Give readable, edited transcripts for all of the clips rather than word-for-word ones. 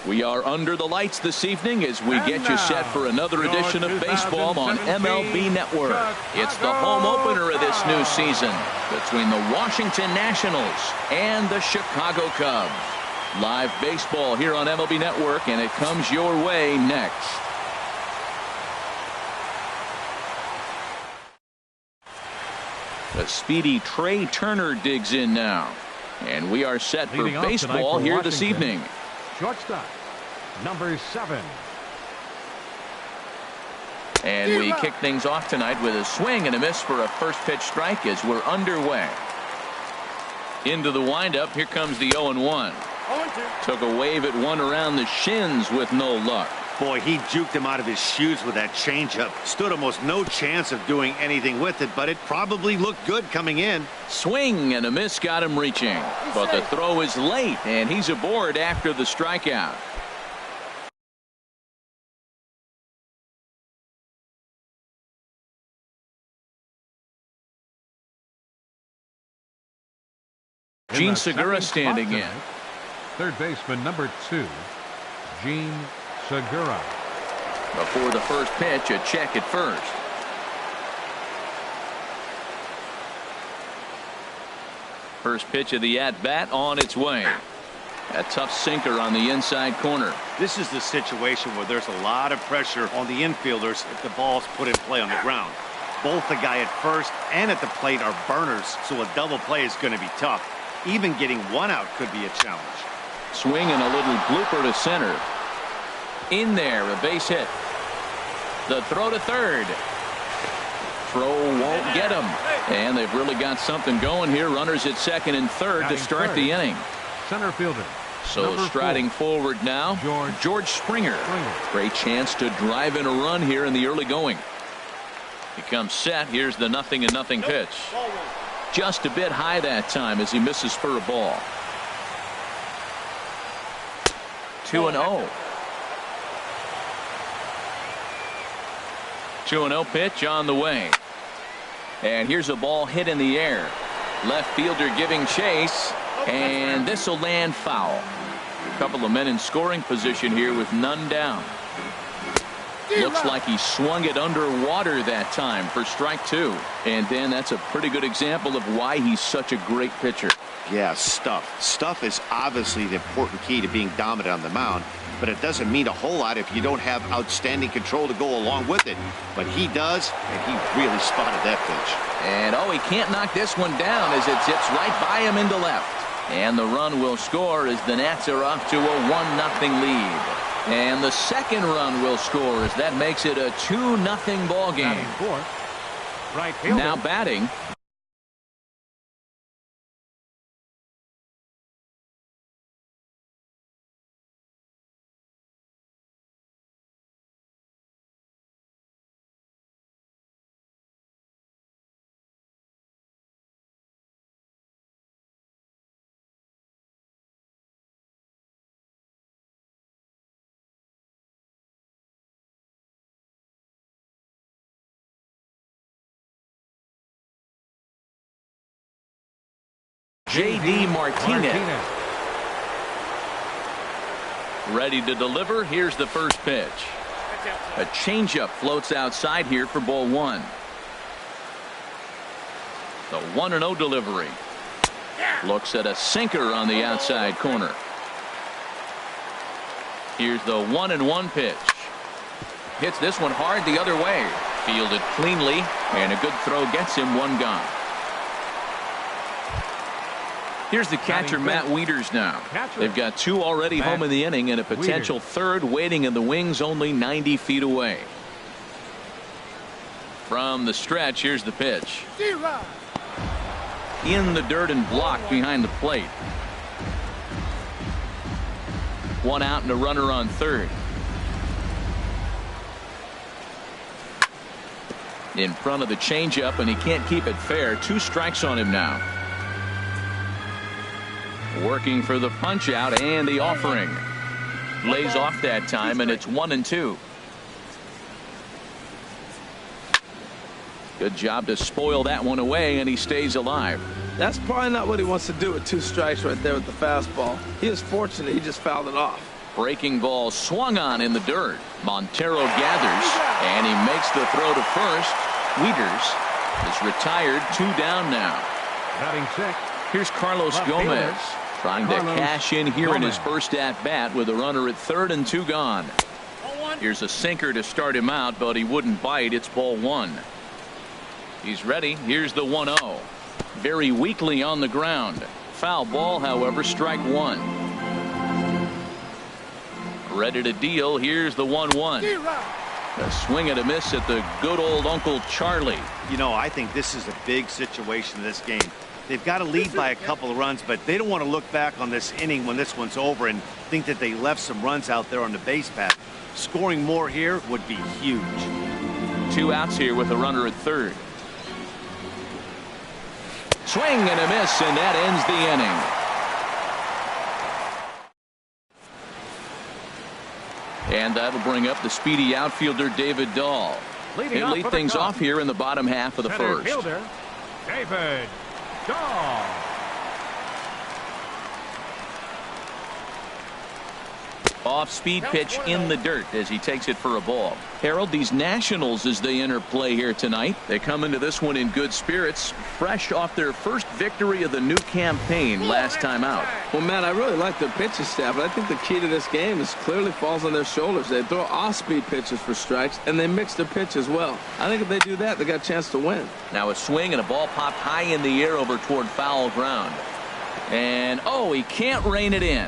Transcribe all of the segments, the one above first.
We are under the lights this evening as we get you set for another edition of baseball on MLB Network. It's the home opener of this new season between the Washington Nationals and the Chicago Cubs. Live baseball here on MLB Network, and it comes your way next. The speedy Trey Turner digs in now, and we are set for baseball here this evening. Shortstop, number 7. And we kick things off tonight with a swing and a miss for a first pitch strike as we're underway. Into the windup, here comes the 0-1. Took a wave at one around the shins with no luck. Boy, he juked him out of his shoes with that changeup. Stood almost no chance of doing anything with it, but it probably looked good coming in. Swing and a miss got him reaching, but the throw is late, and he's aboard after the strikeout. Gene Segura standing in. Third baseman number 2, Gene Segura. Before the first pitch, a check at first. First pitch of the at-bat on its way. A tough sinker on the inside corner. This is the situation where there's a lot of pressure on the infielders if the ball's put in play on the ground. Both the guy at first and at the plate are burners, so a double play is going to be tough. Even getting one out could be a challenge. Swing and a little blooper to center. In there, a base hit. The throw to third. Throw won't get him. And they've really got something going here. Runners at second and third to start the inning. Center fielder. So striding forward now, George Springer. Great chance to drive in a run here in the early going. He comes set. Here's the 0-0 pitch. Just a bit high that time as he misses for a ball. 2-0. 2-0 pitch on the way. And here's a ball hit in the air. Left fielder giving chase, and this will land foul. A couple of men in scoring position here with none down. Looks like he swung it underwater that time for strike 2. And Dan, that's a pretty good example of why he's such a great pitcher. Yeah, stuff. Stuff is obviously the important key to being dominant on the mound, but it doesn't mean a whole lot if you don't have outstanding control to go along with it. But he does, and he really spotted that pitch. And oh, he can't knock this one down as it zips right by him into left. And the run will score as the Nats are off to a 1-0 lead. And the second run will score as that makes it a 2-0 ball game. Now batting, J.D. Martinez. Ready to deliver. Here's the first pitch. A changeup floats outside here for ball 1. The 1-0 delivery. Looks at a sinker on the outside corner. Here's the 1-1 pitch. Hits this one hard the other way. Fielded cleanly, and a good throw gets him one gone. Here's the catcher, Matt Wieters now. They've got 2 already home in the inning and a potential third waiting in the wings only 90 feet away. From the stretch, here's the pitch. In the dirt and blocked behind the plate. 1 out and a runner on third. In front of the changeup, and he can't keep it fair. 2 strikes on him now. Working for the punch out and the offering. Lays off that time, and it's 1-2. Good job to spoil that one away, and he stays alive. That's probably not what he wants to do with 2 strikes right there with the fastball. He is fortunate he just fouled it off. Breaking ball swung on in the dirt. Montero gathers, and he makes the throw to first. Wieters is retired. 2 down now. Batting sixth. Here's Carlos Left Gomez fielder. trying to Carlos cash in here in his Gomez. first at bat with a runner at third and 2 gone. Here's a sinker to start him out, but he wouldn't bite. It's ball 1. He's ready. Here's the 1-0. Very weakly on the ground. Foul ball, however, strike 1. Ready to deal. Here's the 1-1. A swing and a miss at the good old Uncle Charlie. You know, I think this is a big situation in this game. They've got to lead by a couple of runs, but they don't want to look back on this inning when this one's over and think that they left some runs out there on the base path. Scoring more here would be huge. 2 outs here with a runner at third. Swing and a miss, and that ends the inning. And that'll bring up the speedy outfielder David Dahl. He'll lead things off here in the bottom half of the Center first. fielder, David Dahl. Off-speed pitch in the dirt as he takes it for a ball. Harold, these Nationals, as they enter play here tonight, they come into this one in good spirits, fresh off their first victory of the new campaign last time out. Well, Matt, I really like their pitching staff, but I think the key to this game is clearly falls on their shoulders. They throw off-speed pitches for strikes, and they mix their pitch as well. I think if they do that, they got a chance to win. Now a swing and a ball popped high in the air over toward foul ground. And, oh, he can't rein it in.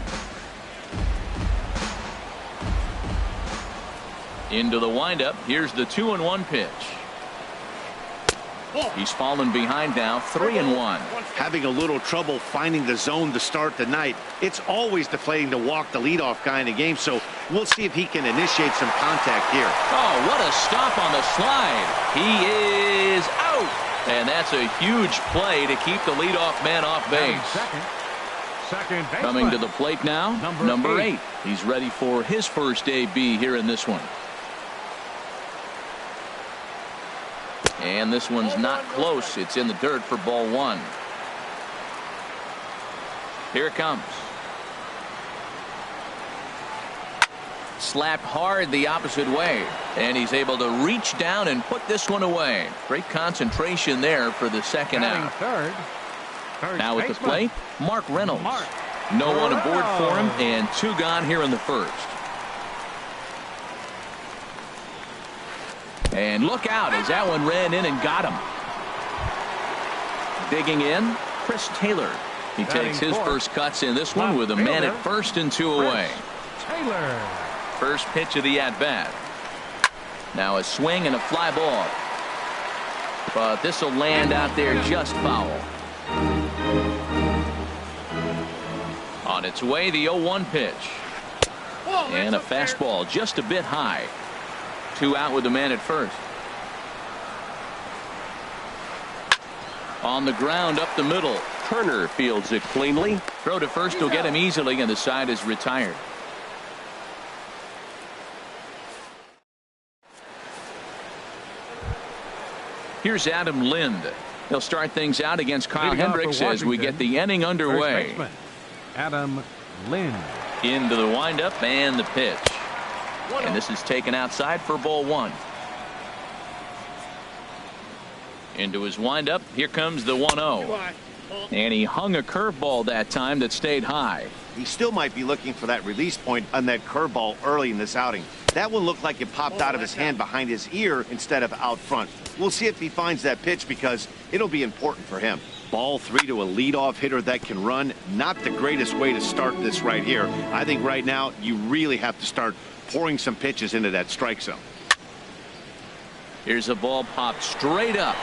Into the windup. Here's the 2-1 pitch. He's fallen behind now. 3-1. Having a little trouble finding the zone to start the night. It's always deflating to walk the leadoff guy in a game, so we'll see if he can initiate some contact here. Oh, what a stop on the slide. He is out. And that's a huge play to keep the leadoff man off base. Second baseman. Coming to the plate now, number 8. He's ready for his first AB here in this one. And this one's not close. It's in the dirt for ball 1. Here it comes. Slapped hard the opposite way. And he's able to reach down and put this one away. Great concentration there for the second out. Third Now at the baseman. plate, Mark Reynolds. No one aboard for him, and 2 gone here in the first. And look out as that one ran in and got him. Digging in, Chris Taylor. He takes his first cuts in this one with a man at first and 2 away. Taylor. First pitch of the at-bat. Now a swing and a fly ball. But this will land out there just foul. On its way, the 0-1 pitch. And a fastball just a bit high. 2 out with the man at first. On the ground up the middle. Turner fields it cleanly. Throw to first will get him easily, and the side is retired. Here's Adam Lind. He'll start things out against Kyle Hendricks as we get the inning underway. Adam Lind. Into the windup and the pitch. And this is taken outside for ball 1. Into his windup. Here comes the 1-0. And he hung a curveball that time that stayed high. He still might be looking for that release point on that curveball early in this outing. That one looked like it popped out of his hand behind his ear instead of out front. We'll see if he finds that pitch because it'll be important for him. Ball 3 to a leadoff hitter that can run. Not the greatest way to start this right here. I think right now you really have to start pouring some pitches into that strike zone. Here's a ball popped straight up,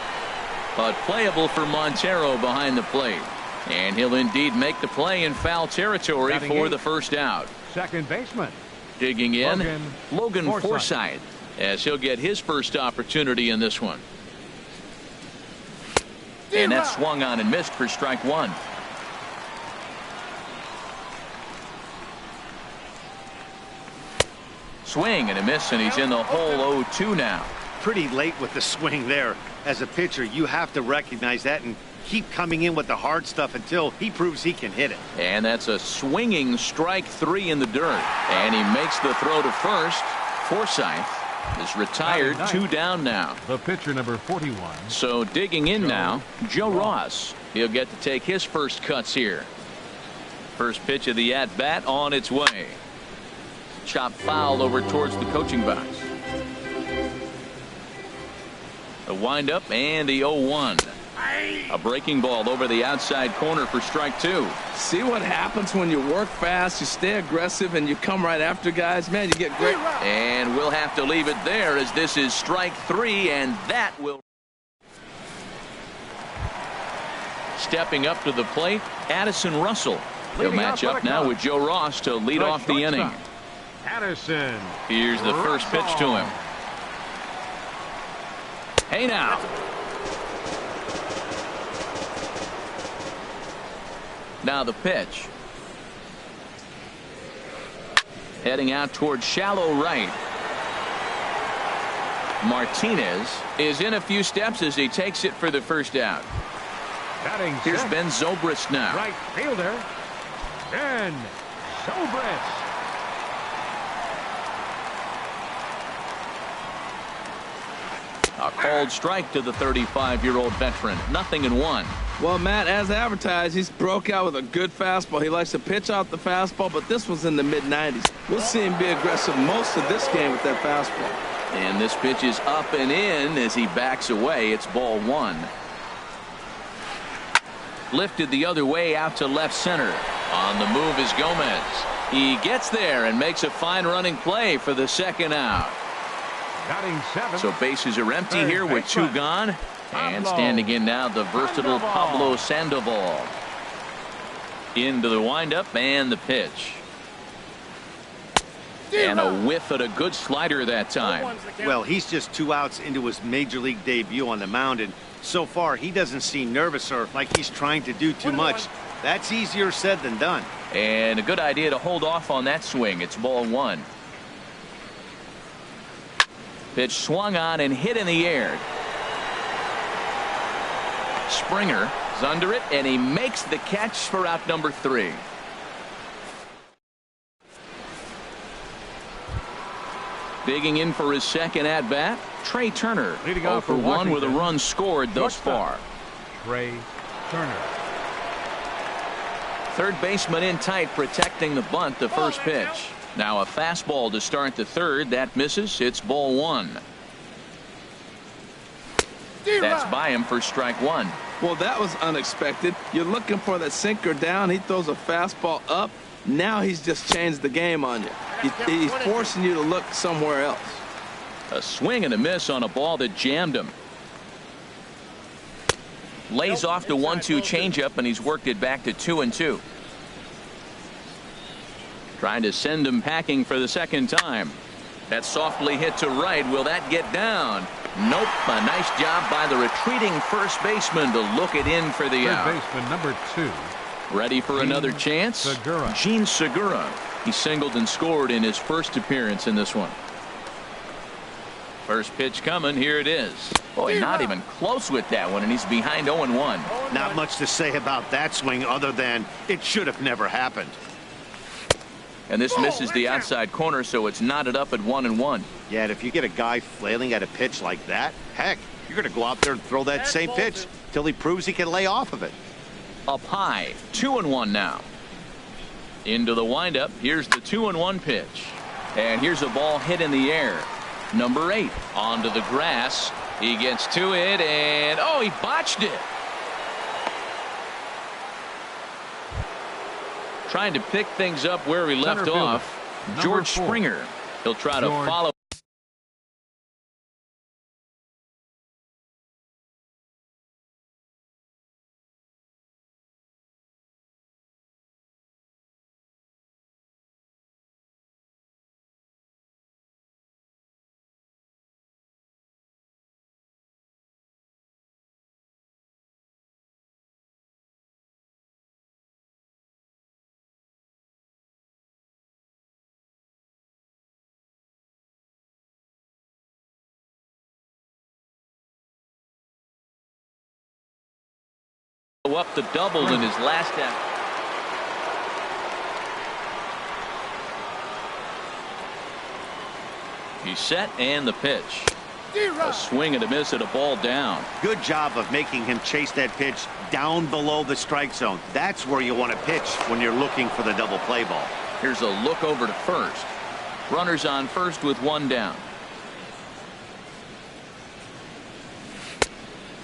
but playable for Montero behind the plate. And he'll indeed make the play in foul territory for the first out. Second baseman. Digging in, Logan Forsythe. Forsythe, as he'll get his first opportunity in this one. And that swung on and missed for strike 1. Swing and a miss, and he's in the hole 0-2 now. pretty late with the swing there. As a pitcher, you have to recognize that and keep coming in with the hard stuff until he proves he can hit it. And that's a swinging strike 3 in the dirt. And he makes the throw to first. Forsythe is retired, 2 down now. The pitcher, number 41. So digging in now, Joe Ross. He'll get to take his first cuts here. First pitch of the at-bat on its way. Chop foul over towards the coaching box. The windup and the 0-1. A breaking ball over the outside corner for strike 2. See what happens when you work fast, you stay aggressive, and you come right after guys? Man, you get great. And we'll have to leave it there as this is strike 3, and that will. Stepping up to the plate, Addison Russell. He'll match up now with Joe Ross to lead off the inning. Addison. Here's the first pitch to him. Hey now. Now the pitch. Heading out towards shallow right. Martinez is in a few steps as he takes it for the first out. Batting Here's set. Ben Zobrist now. Right fielder. Ben Zobrist. A called strike to the 35-year-old veteran. 0-1. Well, Matt, as advertised, he's broke out with a good fastball. He likes to pitch out the fastball, but this was in the mid-90s. We'll see him be aggressive most of this game with that fastball. And this pitch is up and in as he backs away. It's ball 1. Lifted the other way out to left center. On the move is Gomez. He gets there and makes a fine running play for the second out. Batting 7. So bases are empty here with 2 gone. And standing in now, the versatile Pablo Sandoval. Into the windup and the pitch. And a whiff at a good slider that time. Well, he's just 2 outs into his major league debut on the mound, and so far he doesn't seem nervous or like he's trying to do too much. That's easier said than done. And a good idea to hold off on that swing. It's ball 1. Pitch swung on and hit in the air. Springer is under it, and he makes the catch for out number 3. Digging in for his second at-bat, Trey Turner. Leading 0 off for for 1 with a Washington. run scored thus far. Trey Turner. Third baseman in tight, protecting the bunt, the first pitch. Now a fastball to start the third. That misses. It's ball 1. That's by him for strike 1. Well, that was unexpected. You're looking for that sinker down. He throws a fastball up. Now he's just changed the game on you. He's forcing you to look somewhere else. A swing and a miss on a ball that jammed him. Lays off the 1-2 changeup, and he's worked it back to 2-2. Trying to send him packing for the second time. That softly hit to right. Will that get down? Nope. A nice job by the retreating first baseman to look it in for the out. Third baseman, number 2. Ready for another chance? Segura. Gene Segura. He singled and scored in his first appearance in this one. First pitch coming. Here it is. Boy, not even close with that one, and he's behind 0-1. Not much to say about that swing other than it should have never happened. And this misses the outside corner, so it's knotted up at 1-1. Yeah, and if you get a guy flailing at a pitch like that, heck, you're going to go out there and throw that same pitch till he proves he can lay off of it. Up high, 2-1 now. Into the windup. Here's the 2-1 pitch. And here's a ball hit in the air. Number 8 onto the grass. He gets to it, and oh, he botched it. Trying to pick things up where he left off. George Springer. He'll try to follow. up the double in his last at. He's set and the pitch. A swing and a miss at a ball down. Good job of making him chase that pitch down below the strike zone. That's where you want to pitch when you're looking for the double play ball. Here's a look over to first. Runners on first with one down.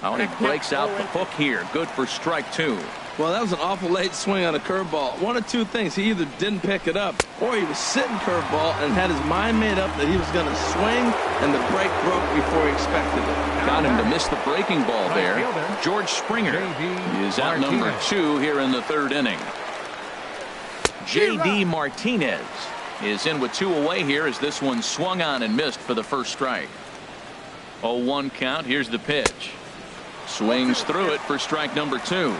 Oh, and he breaks out the hook here. Good for strike two. Well, that was an awful late swing on a curveball. One of two things. He either didn't pick it up or he was sitting curveball and had his mind made up that he was going to swing, and the break broke before he expected it. Got him to miss the breaking ball there. George Springer is out number 2 here in the third inning. J.D. Martinez is in with 2 away here as this one swung on and missed for the first strike. 0-1 count. Here's the pitch. Swings through it for strike number 2.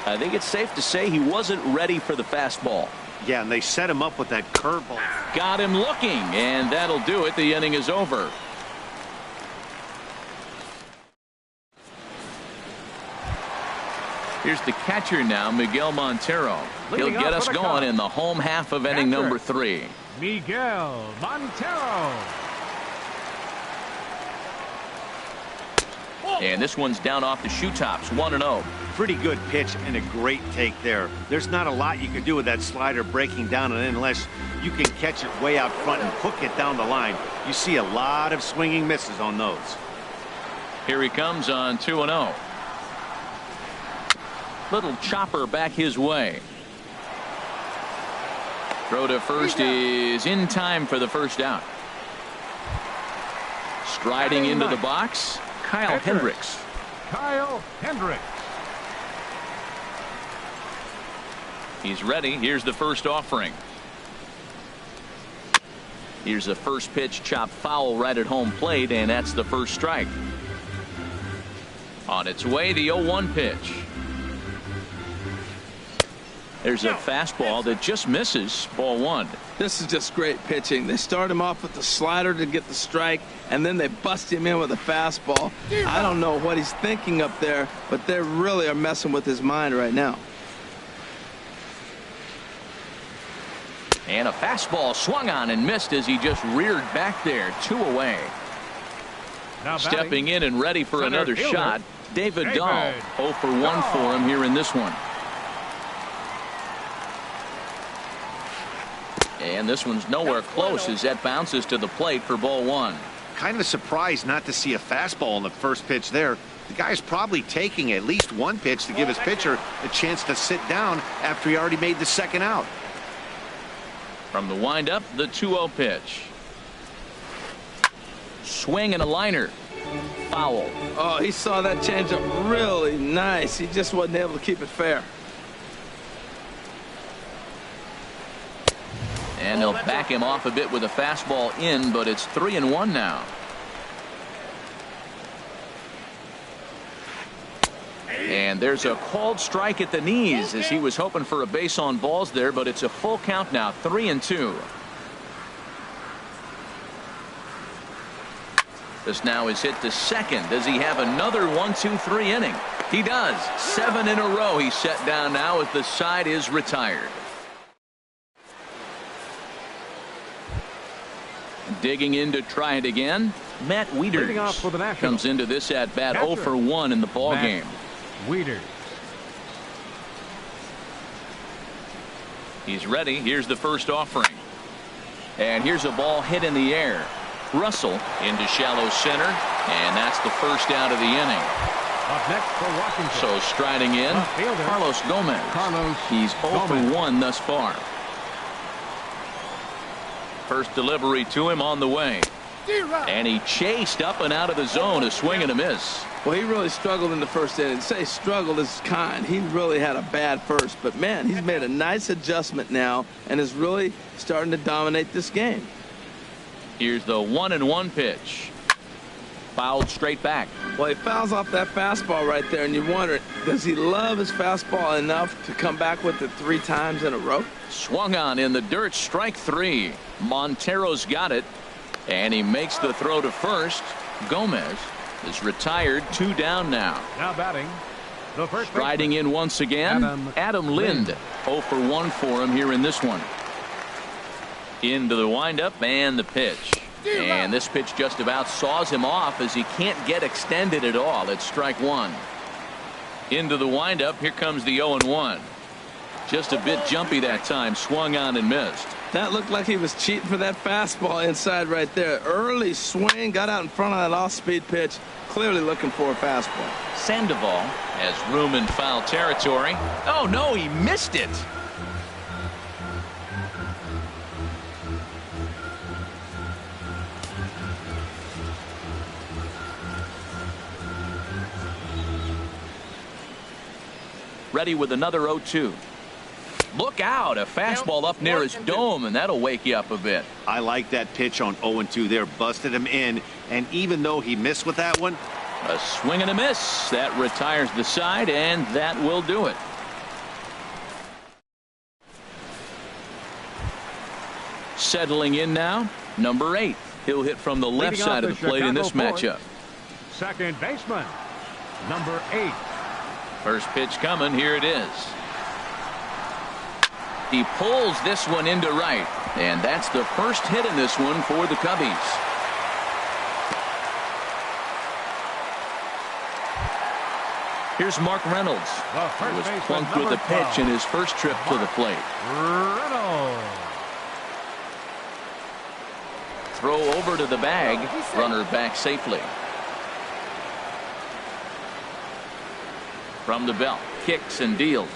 I think it's safe to say he wasn't ready for the fastball. Yeah, and they set him up with that curveball. Got him looking, and that'll do it. The inning is over. Here's the catcher now, Miguel Montero. He'll get us going in the home half of inning number 3. Miguel Montero. And this one's down off the shoe tops, 1-0. Pretty good pitch and a great take there. There's not a lot you can do with that slider breaking down, and unless you can catch it way out front and hook it down the line, you see a lot of swinging misses on those. Here he comes on 2-0. Little chopper back his way. Throw to first is in time for the first out. Striding into the box, Kyle Hendricks. Kyle Hendricks. He's ready. Here's the first offering. Here's a first pitch chopped foul right at home plate, and that's the first strike. On its way, the 0-1 pitch. There's a fastball that just misses. Ball 1. This is just great pitching. They start him off with the slider to get the strike, and then they bust him in with a fastball. I don't know what he's thinking up there, but they really are messing with his mind right now. And a fastball swung on and missed as he just reared back there. 2 away. Now stepping in and ready for another fielder, shot, David Dahl. 0 for 1 for him here in this one. And this one's nowhere close as that bounces to the plate for ball 1. Kind of surprised not to see a fastball on the first pitch there. The guy's probably taking at least one pitch to give his pitcher a chance to sit down after he already made the second out. From the windup, the 2-0 pitch. Swing and a liner. Foul. Oh, he saw that changeup really nice. He just wasn't able to keep it fair. And they'll back him off a bit with a fastball in, but it's 3-1 now. And there's a called strike at the knees as he was hoping for a base on balls there, but it's a full count now, 3-2. This now is hit to second. Does he have another 1-2-3 inning? He does. 7 in a row he's set down now as the side is retired. Digging in to try it again, Matt Wieters comes into this at bat 0 for 1 in the ball game. Wieters. He's ready. Here's the first offering. And here's a ball hit in the air. Russell into shallow center, and that's the first out of the inning. Up next for Washington. So striding in, Carlos Gomez. He's 0 for 1 thus far. First delivery to him on the way. And he chased up and out of the zone, a swing and a miss. Well, he really struggled in the first inning. To say struggled is kind. He really had a bad first. But, man, he's made a nice adjustment now and is really starting to dominate this game. Here's the 1-1 pitch. Fouled straight back. Well, he fouls off that fastball right there, and you wonder, does he love his fastball enough to come back with it 3 times in a row? Swung on in the dirt, strike 3. Montero's got it, and he makes the throw to first. Gomez is retired, 2 down now. Now batting, The first Striding in once again, Adam Lind. 0 for 1 for him here in this one. Into the windup and the pitch. And this pitch just about saws him off as he can't get extended at all. It's strike one. Into the windup. Here comes the 0-1. Just a bit jumpy that time. Swung on and missed. That looked like he was cheating for that fastball inside right there. Early swing, got out in front of that off-speed pitch. Clearly looking for a fastball. Sandoval has room in foul territory. Oh, no, he missed it. Ready with another 0-2. Look out, a fastball up near his dome, and that'll wake you up a bit. I like that pitch on 0-2 there. Busted him in, and even though he missed with that one, a swing and a miss. That retires the side, and that will do it. Settling in now, number 8. He'll hit from the left side of the plate in this matchup. Second baseman, number 8. First pitch coming. Here it is. He pulls this one into right, and that's the first hit in this one for the Cubbies. Here's Mark Reynolds, who was plunked with a pitch in his first trip to the plate. Reynolds. Throw over to the bag. Runner back safely. From the belt, kicks and deals.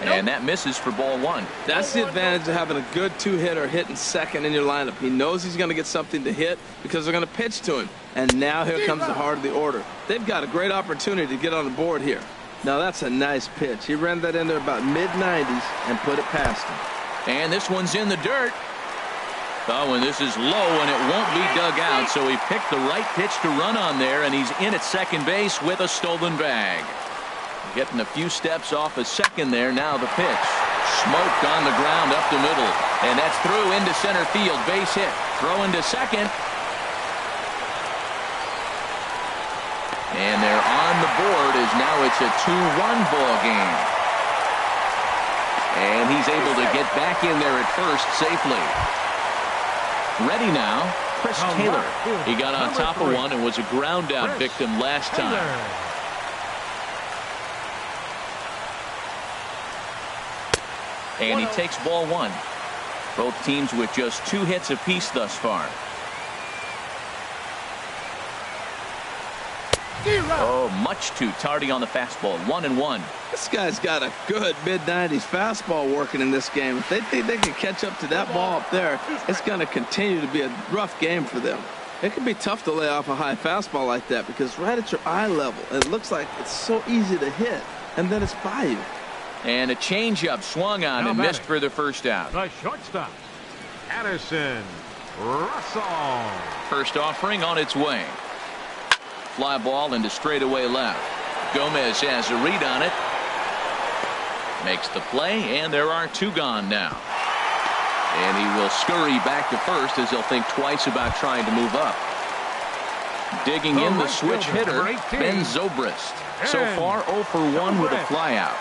And that misses for ball one. That's the advantage of having a good two-hitter hitting second in your lineup. He knows he's going to get something to hit because they're going to pitch to him. And now here comes the heart of the order. They've got a great opportunity to get on the board here. Now that's a nice pitch. He ran that in there about mid-90s and put it past him. And this one's in the dirt. Oh, and this is low, and it won't be dug out, so he picked the right pitch to run on there, and he's in at second base with a stolen bag. Getting a few steps off a second there. Now the pitch. Smoked on the ground up the middle, and that's through into center field. Base hit. Throw into second. And they're on the board as now it's a 2-1 ball game. And he's able to get back in there at first safely. Ready now, Chris Taylor. He got on top of one and was a ground out victim last time. And he takes ball one. Both teams with just 2 hits apiece thus far. Oh, much too tardy on the fastball. 1-1. This guy's got a good mid-90s fastball working in this game. If they think they can catch up to that ball up there, it's going to continue to be a rough game for them. It can be tough to lay off a high fastball like that because right at your eye level, it looks like it's so easy to hit, and then it's by you. And a changeup swung on and missed for the first out. The shortstop, Addison Russell. First offering on its way. Fly ball into straightaway left. Gomez has a read on it. Makes the play, and there are 2 gone now. And he will scurry back to first as he'll think twice about trying to move up. Digging in the switch hitter, Ben Zobrist. So far 0 for 1 with a flyout.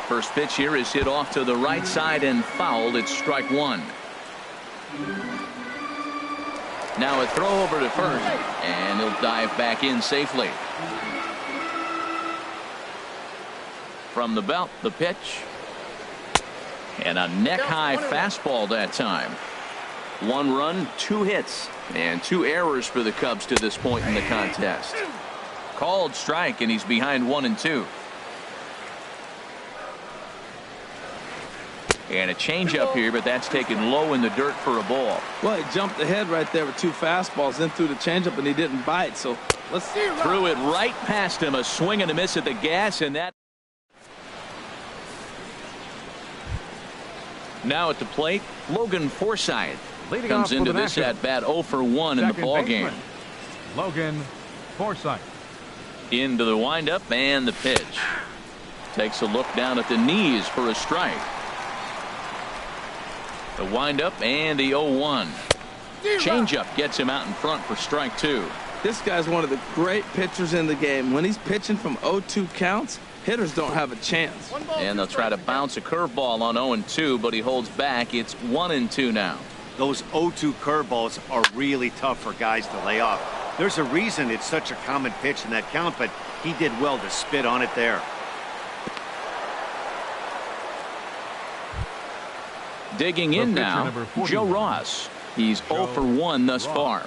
First pitch here is hit off to the right side and fouled. It's strike one. Now a throw over to first, and he'll dive back in safely. From the belt, the pitch. And a neck-high fastball that time. 1 run, 2 hits, and 2 errors for the Cubs to this point in the contest. Called strike, and he's behind 1-2. And a changeup here, but that's taken low in the dirt for a ball. Well, he jumped ahead right there with 2 fastballs, then threw the changeup, and he didn't bite. So let's threw it right past him. A swing and a miss at the gas, and that. Now at the plate, Logan Forsythe comes into this at bat 0 for 1 in the ball game. Logan Forsythe. Into the windup and the pitch. Takes a look down at the knees for a strike. The windup and the 0-1. Changeup gets him out in front for strike 2. This guy's one of the great pitchers in the game. When he's pitching from 0-2 counts, hitters don't have a chance. And they'll try to bounce a curveball on 0-2, but he holds back. It's 1-2 now. Those 0-2 curveballs are really tough for guys to lay off. There's a reason it's such a common pitch in that count, but he did well to spit on it there. Digging in now, Joe Ross. He's 0 for 1 thus far.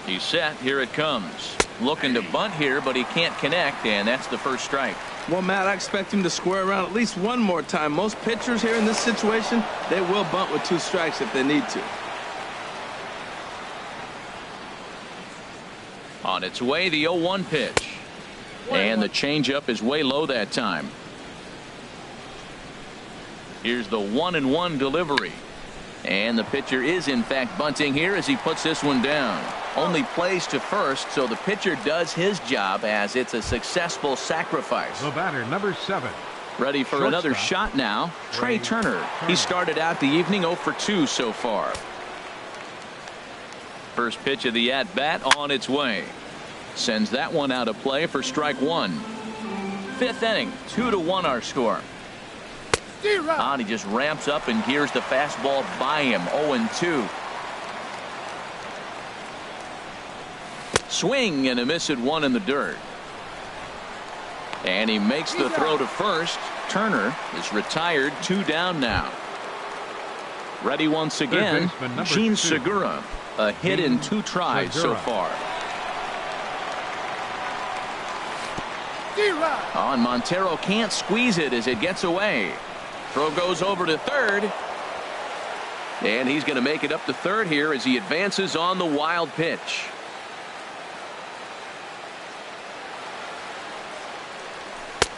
He's set. Here it comes. Looking to bunt here, but he can't connect, and that's the first strike. Well, Matt, I expect him to square around at least one more time. Most pitchers here in this situation, they will bunt with 2 strikes if they need to. On its way, the 0-1 pitch. And the changeup is way low that time. Here's the 1-1 delivery. And the pitcher is in fact bunting here as he puts this one down. Only plays to first, so the pitcher does his job as it's a successful sacrifice. The batter, number 7. Ready for another shot now, Trey Turner. He started out the evening 0 for 2 so far. First pitch of the at-bat on its way. Sends that one out of play for strike 1. 5th inning, 2-1 our score. And he just ramps up and gears the fastball by him. 0-2. Swing and a miss at 1 in the dirt. And he makes the throw to first. Turner is retired. 2 down now. Ready once again, Gene Segura. A hit in 2 tries so far. And Montero can't squeeze it as it gets away. Throw goes over to third. And he's going to make it up to third here as he advances on the wild pitch.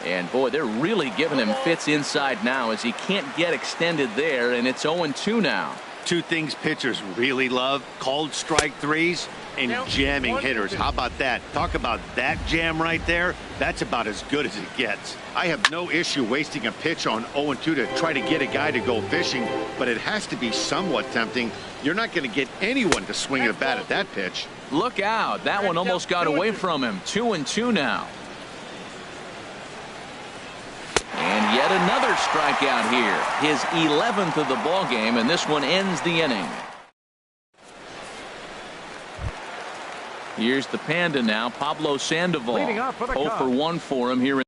And boy, they're really giving him fits inside now as he can't get extended there, and it's 0-2 now. 2 things pitchers really love: called strike threes and jamming hitters. How about that? Talk about that jam right there. That's about as good as it gets. I have no issue wasting a pitch on 0-2 to try to get a guy to go fishing, but it has to be somewhat tempting. You're not going to get anyone to swing at a bat at that pitch. Look out. That one almost got away from him. 2-2 now. And yet another strikeout here. His 11th of the ball game, and this one ends the inning. Here's the Panda now, Pablo Sandoval. 0 for 1 for him here.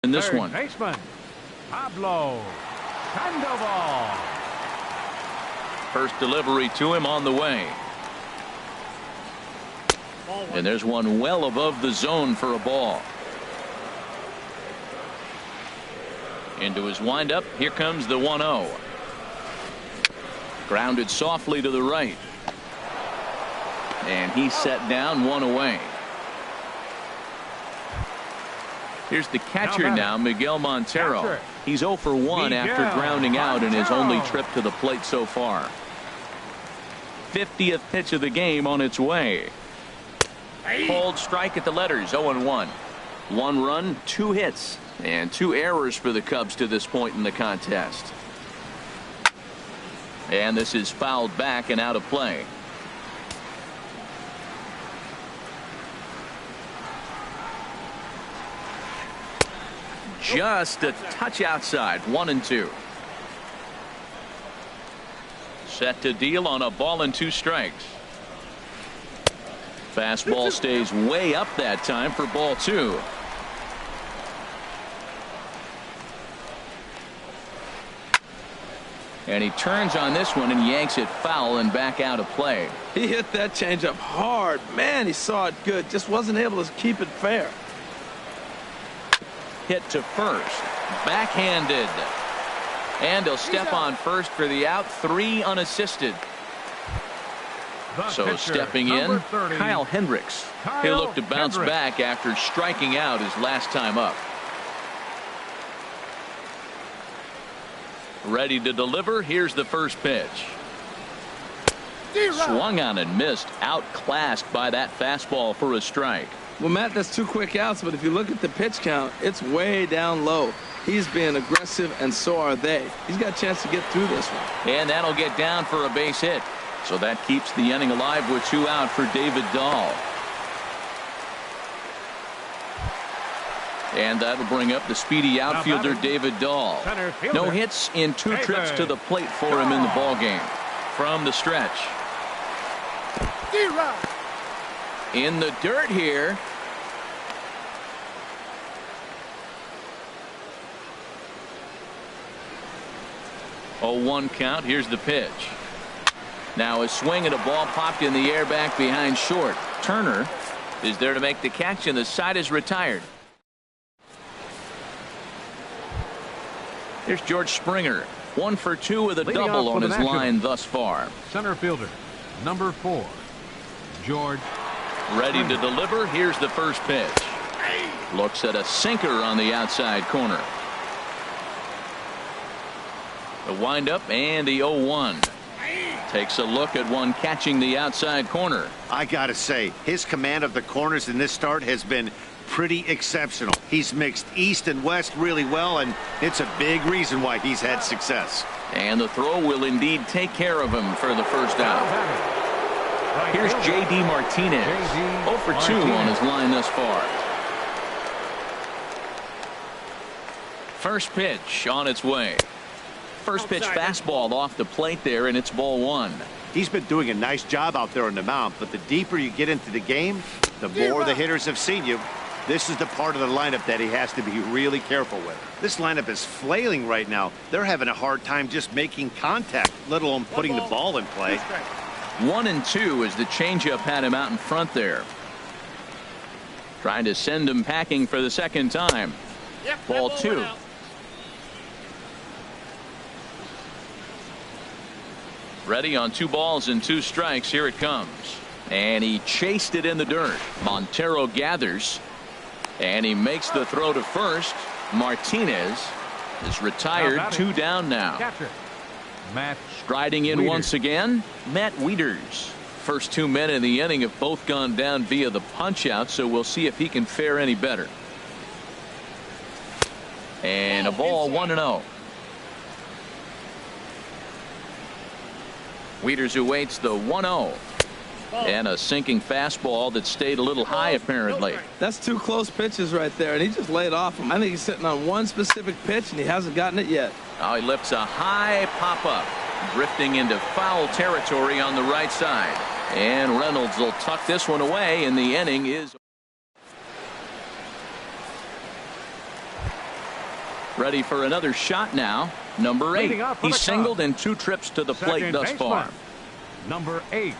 In this one. Baseman, Pablo Sandoval. First delivery to him on the way. And there's one well above the zone for a ball. Into his windup. Here comes the 1-0. Grounded softly to the right. And he's set down, 1 away. Here's the catcher now, Miguel Montero. He's 0 for 1 after grounding out in his only trip to the plate so far. 50th pitch of the game on its way. Cold strike at the letters, 0-1. 1 run, 2 hits, and 2 errors for the Cubs to this point in the contest. And this is fouled back and out of play. Just a touch outside. 1-2. Set to deal on a ball and 2 strikes. Fastball stays way up that time for ball 2. And he turns on this one and yanks it foul and back out of play. He hit that changeup hard. Man, he saw it good. Just wasn't able to keep it fair. Hit to first. Backhanded. And he'll step on first for the out. 3 unassisted. So pitcher, stepping number in, 30, Kyle Hendricks. Kyle He'll look to bounce Hendricks. back after striking out his last time up. Ready to deliver. Here's the first pitch. Swung on and missed. Outclassed by that fastball for a strike. Well, Matt, that's 2 quick outs, but if you look at the pitch count, it's way down low. He's being aggressive, and so are they. He's got a chance to get through this one. And that'll get down for a base hit. So that keeps the inning alive with 2 out for David Dahl. And that'll bring up the speedy outfielder David Dahl. No hits in 2 trips to the plate for him in the ballgame. From the stretch. In the dirt here. A 1 count. Here's the pitch. Now a swing and a ball popped in the air back behind short. Turner is there to make the catch, and the side is retired. Here's George Springer. 1 for 2 with a Leading double off on for the his Nationals. line thus far. Center fielder, number 4, George. Ready to deliver. Here's the first pitch. Looks at a sinker on the outside corner. The windup and the 0-1. Takes a look at one catching the outside corner. I gotta say, his command of the corners in this start has been pretty exceptional. He's mixed east and west really well, and it's a big reason why he's had success. And the throw will indeed take care of him for the first out. Here's J.D. Martinez. 0 for 2 on his line thus far. First pitch on its way. First pitch fastball off the plate there, and it's ball 1. He's been doing a nice job out there on the mound, but the deeper you get into the game, the more the hitters have seen you. This is the part of the lineup that he has to be really careful with. This lineup is flailing right now. They're having a hard time just making contact, let alone putting the ball in play. 1-2 as the changeup had him out in front there. Trying to send him packing for the second time. Ball 2. Ready on 2 balls and 2 strikes. Here it comes. And he chased it in the dirt. Montero gathers. And he makes the throw to first. Martinez is retired. 2 down now. Catcher, Matt Striding in Wieters. once again, Matt Wieters. First 2 men in the inning have both gone down via the punch out, so we'll see if he can fare any better. And a ball 1-0. Wieters awaits the 1-0. And a sinking fastball that stayed a little high apparently. That's 2 close pitches right there, and he just laid off him. I think he's sitting on one specific pitch, and he hasn't gotten it yet. Now he lifts a high pop-up, drifting into foul territory on the right side. And Reynolds will tuck this one away, and the inning is ready for another shot now. Number 8. Leading off for He's the singled Cubs. in 2 trips to the plate Second thus far. baseman, number 8.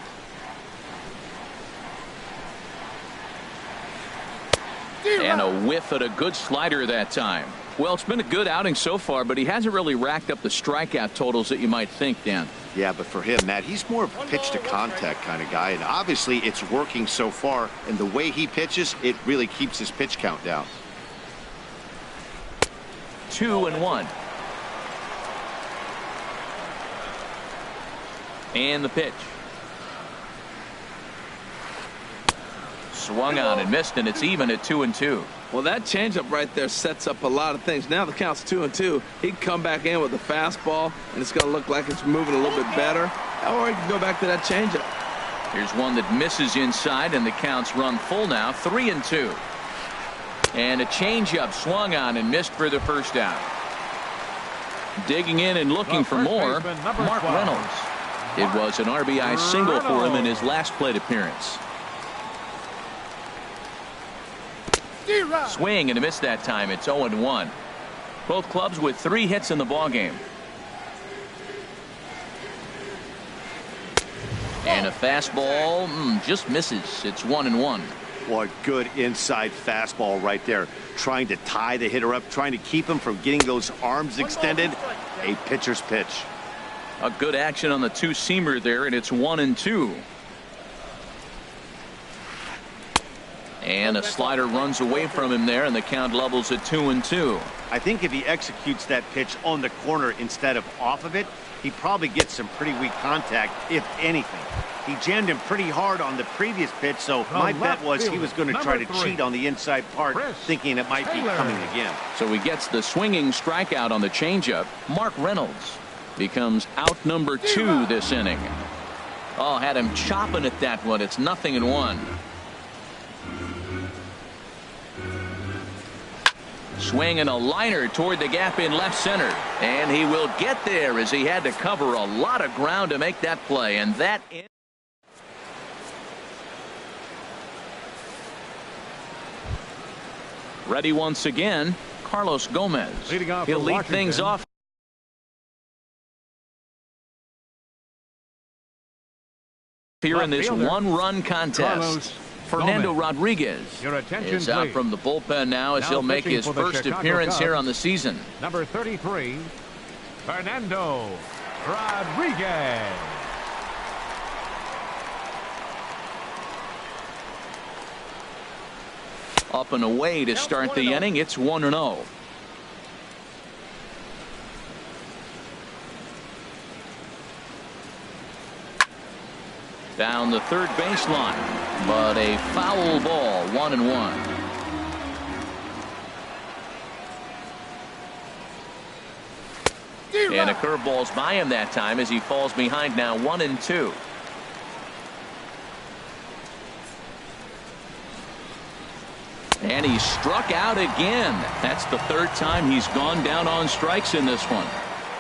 And a whiff at a good slider that time. Well, it's been a good outing so far, but he hasn't really racked up the strikeout totals that you might think, Dan. Yeah, but for him, Matt, he's more of a pitch to contact kind of guy, and obviously it's working so far, and the way he pitches, it really keeps his pitch count down. 2-1. And the pitch. Swung on and missed, and it's even at 2-2. Well, that changeup right there sets up a lot of things. Now the count's 2-2. He can come back in with the fastball, and it's going to look like it's moving a little bit better. Or he can go back to that changeup. Here's one that misses inside, and the count's run full now. 3-2. And a changeup swung on and missed for the first out. Digging in and looking for more, Mark Reynolds. It was an RBI single for him in his last plate appearance. Swing and a miss that time. It's 0-1. Both clubs with 3 hits in the ballgame. And a fastball just misses. It's 1-1. What good inside fastball right there. Trying to tie the hitter up, trying to keep him from getting those arms extended. A pitcher's pitch. A good action on the 2-seamer there, and it's 1-2. And a slider runs away from him there, and the count levels at 2-2. I think if he executes that pitch on the corner instead of off of it, he probably gets some pretty weak contact, if anything. He jammed him pretty hard on the previous pitch, so my bet was he was going to try to cheat on the inside part, thinking it might be coming again. So he gets the swinging strikeout on the changeup. Mark Reynolds becomes out number 2 this inning. Oh, had him chopping at that one. It's 0-1. Swinging a liner toward the gap in left center. And he will get there as he had to cover a lot of ground to make that play. And that ready once again, Carlos Gomez. He'll lead things off here in this one-run contest. Fernando Rodriguez is out from the bullpen now as he'll make his first appearance here on the season. Number 33, Fernando Rodriguez. Up and away to start the inning. It's 1-0. Down the third baseline, but a foul ball, 1-1. And a curveball's by him that time as he falls behind now, 1-2. And he struck out again. That's the third time he's gone down on strikes in this one.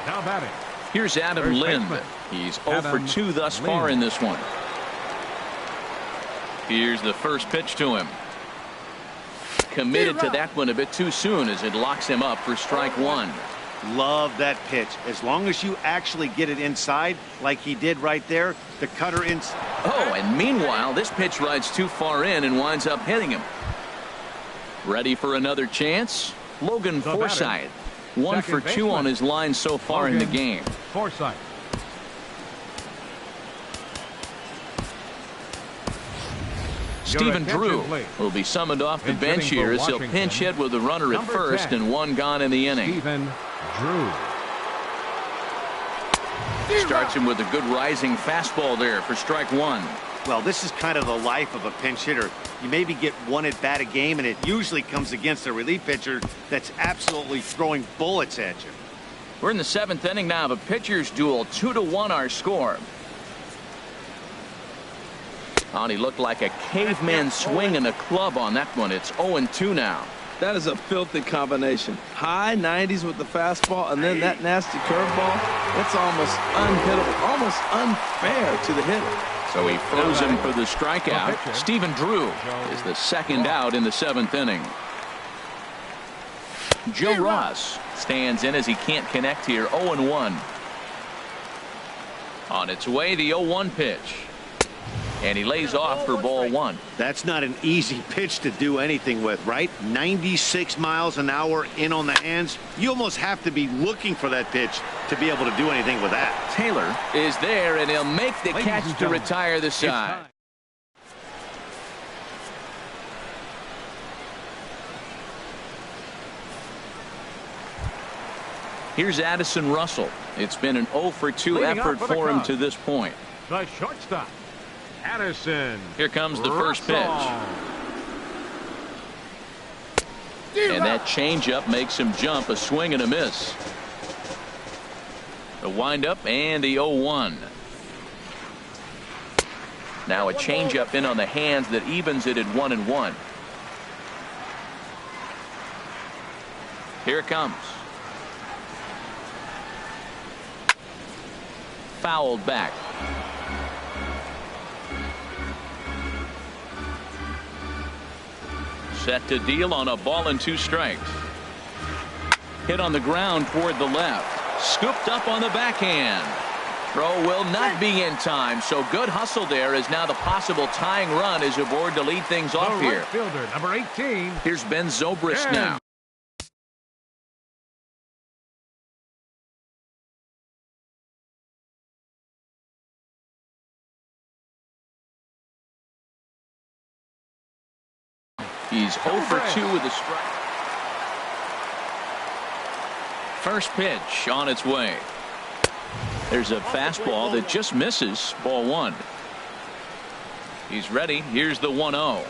Now batting. Here's Adam Lind. He's 0 for 2 thus far in this one. Here's the first pitch to him. Committed to that one a bit too soon as it locks him up for strike 1. Love that pitch. As long as you actually get it inside like he did right there, the cutter inside. Oh, and meanwhile, this pitch rides too far in and winds up hitting him. Ready for another chance? Logan Forsythe. 1 for 2 on his line so far in the game. Forsythe. Stephen Drew will be summoned off the bench here as he'll pinch hit with a runner at first and 1 gone in the inning. Stephen Drew. Starts him with a good rising fastball there for strike 1. Well, this is kind of the life of a pinch hitter. You maybe get 1 at bat a game, and it usually comes against a relief pitcher that's absolutely throwing bullets at you. We're in the 7th inning now of a pitcher's duel. 2-1 our score. Oh, he looked like a caveman swinging a club on that one. It's 0-2 now. That is a filthy combination. High 90s with the fastball and then that nasty curveball. It's almost unhittable, almost unfair to the hitter. So he throws him for the strikeout. Stephen Drew is the second out in the 7th inning. Joe Ross stands in as he can't connect here. 0-1. On its way, the 0-1 pitch. And he lays off for ball 1. That's not an easy pitch to do anything with, right? 96 miles an hour in on the hands. You almost have to be looking for that pitch to be able to do anything with that. Taylor is there, and he'll make the catch to retire the side. Here's Addison Russell. It's been an 0 for 2 effort for him to this point. The shortstop, Addison. Here comes the first pitch. And that changeup makes him jump. A swing and a miss. The windup and the 0-1. Now a changeup in on the hands that evens it at 1-1. Here it comes. Fouled back. Set to deal on a ball and 2 strikes. Hit on the ground toward the left. Scooped up on the backhand. Throw will not be in time, so good hustle there as now the possible tying run is aboard to lead things off here. Right fielder, number 18. Here's Ben Zobrist now. He's 0 for 2 with a strike. First pitch on its way. There's a fastball that just misses. Ball 1. He's ready. Here's the 1-0.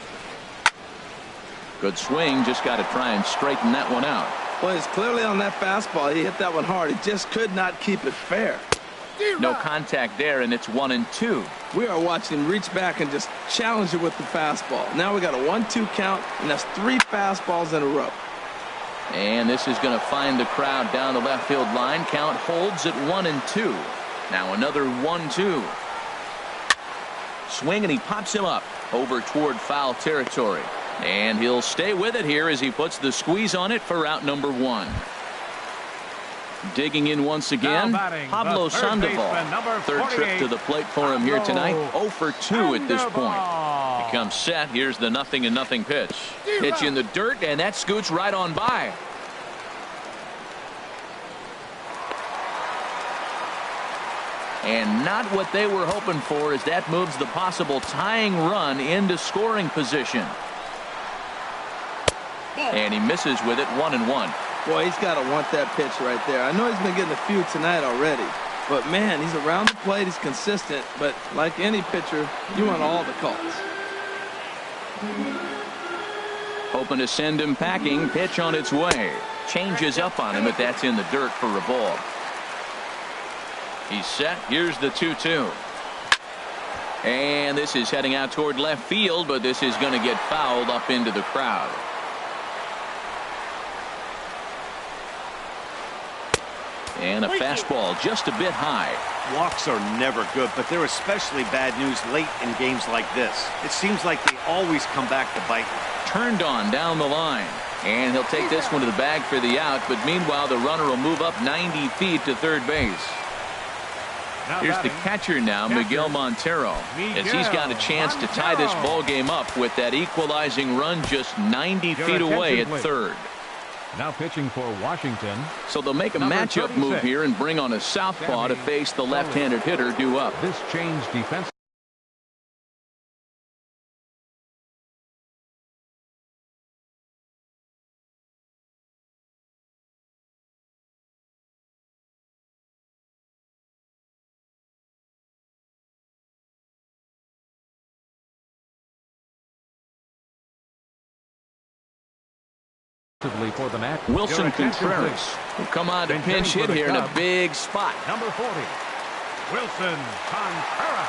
Good swing. Just got to try and straighten that one out. Well, he's clearly on that fastball. He hit that one hard. He just could not keep it fair. No contact there, and it's 1-2. We are watching him reach back and just challenge it with the fastball. Now we got a 1-2 count, and that's 3 fastballs in a row. And this is going to find the crowd down the left field line. Count holds at 1-2. Now another 1-2. Swing, and he pops him up over toward foul territory. And he'll stay with it here as he puts the squeeze on it for out number 1. Digging in once again, Pablo Sandoval. Third trip to the plate for him here tonight. 0 for 2 at this point. He comes set. Here's the 0-0 pitch. Pitch in the dirt, and that scoots right on by. And not what they were hoping for, as that moves the possible tying run into scoring position. And he misses with it. 1-1. Boy, he's got to want that pitch right there. I know he's been getting a few tonight already, but man, he's around the plate. He's consistent, but like any pitcher, you want all the calls. Hoping to send him packing. Pitch on its way. Changes up on him, but that's in the dirt for a ball. He's set. Here's the 2-2. And this is heading out toward left field, but this is going to get fouled up into the crowd. And a fastball just a bit high. Walks are never good, but they're especially bad news late in games like this. It seems like they always come back to bite. Turned on down the line. And he'll take this one to the bag for the out, but meanwhile the runner will move up 90 feet to third base. Here's the catcher now, Miguel Montero, as he's got a chance to tie this ball game up with that equalizing run just 90 feet away at third. Now pitching for Washington. So they'll make a matchup move here and bring on a southpaw to face the left-handed hitter due up. This changed defense. For the match. Wilson Contreras will come on to pinch hit here in a big spot. Number 40, Wilson Contreras.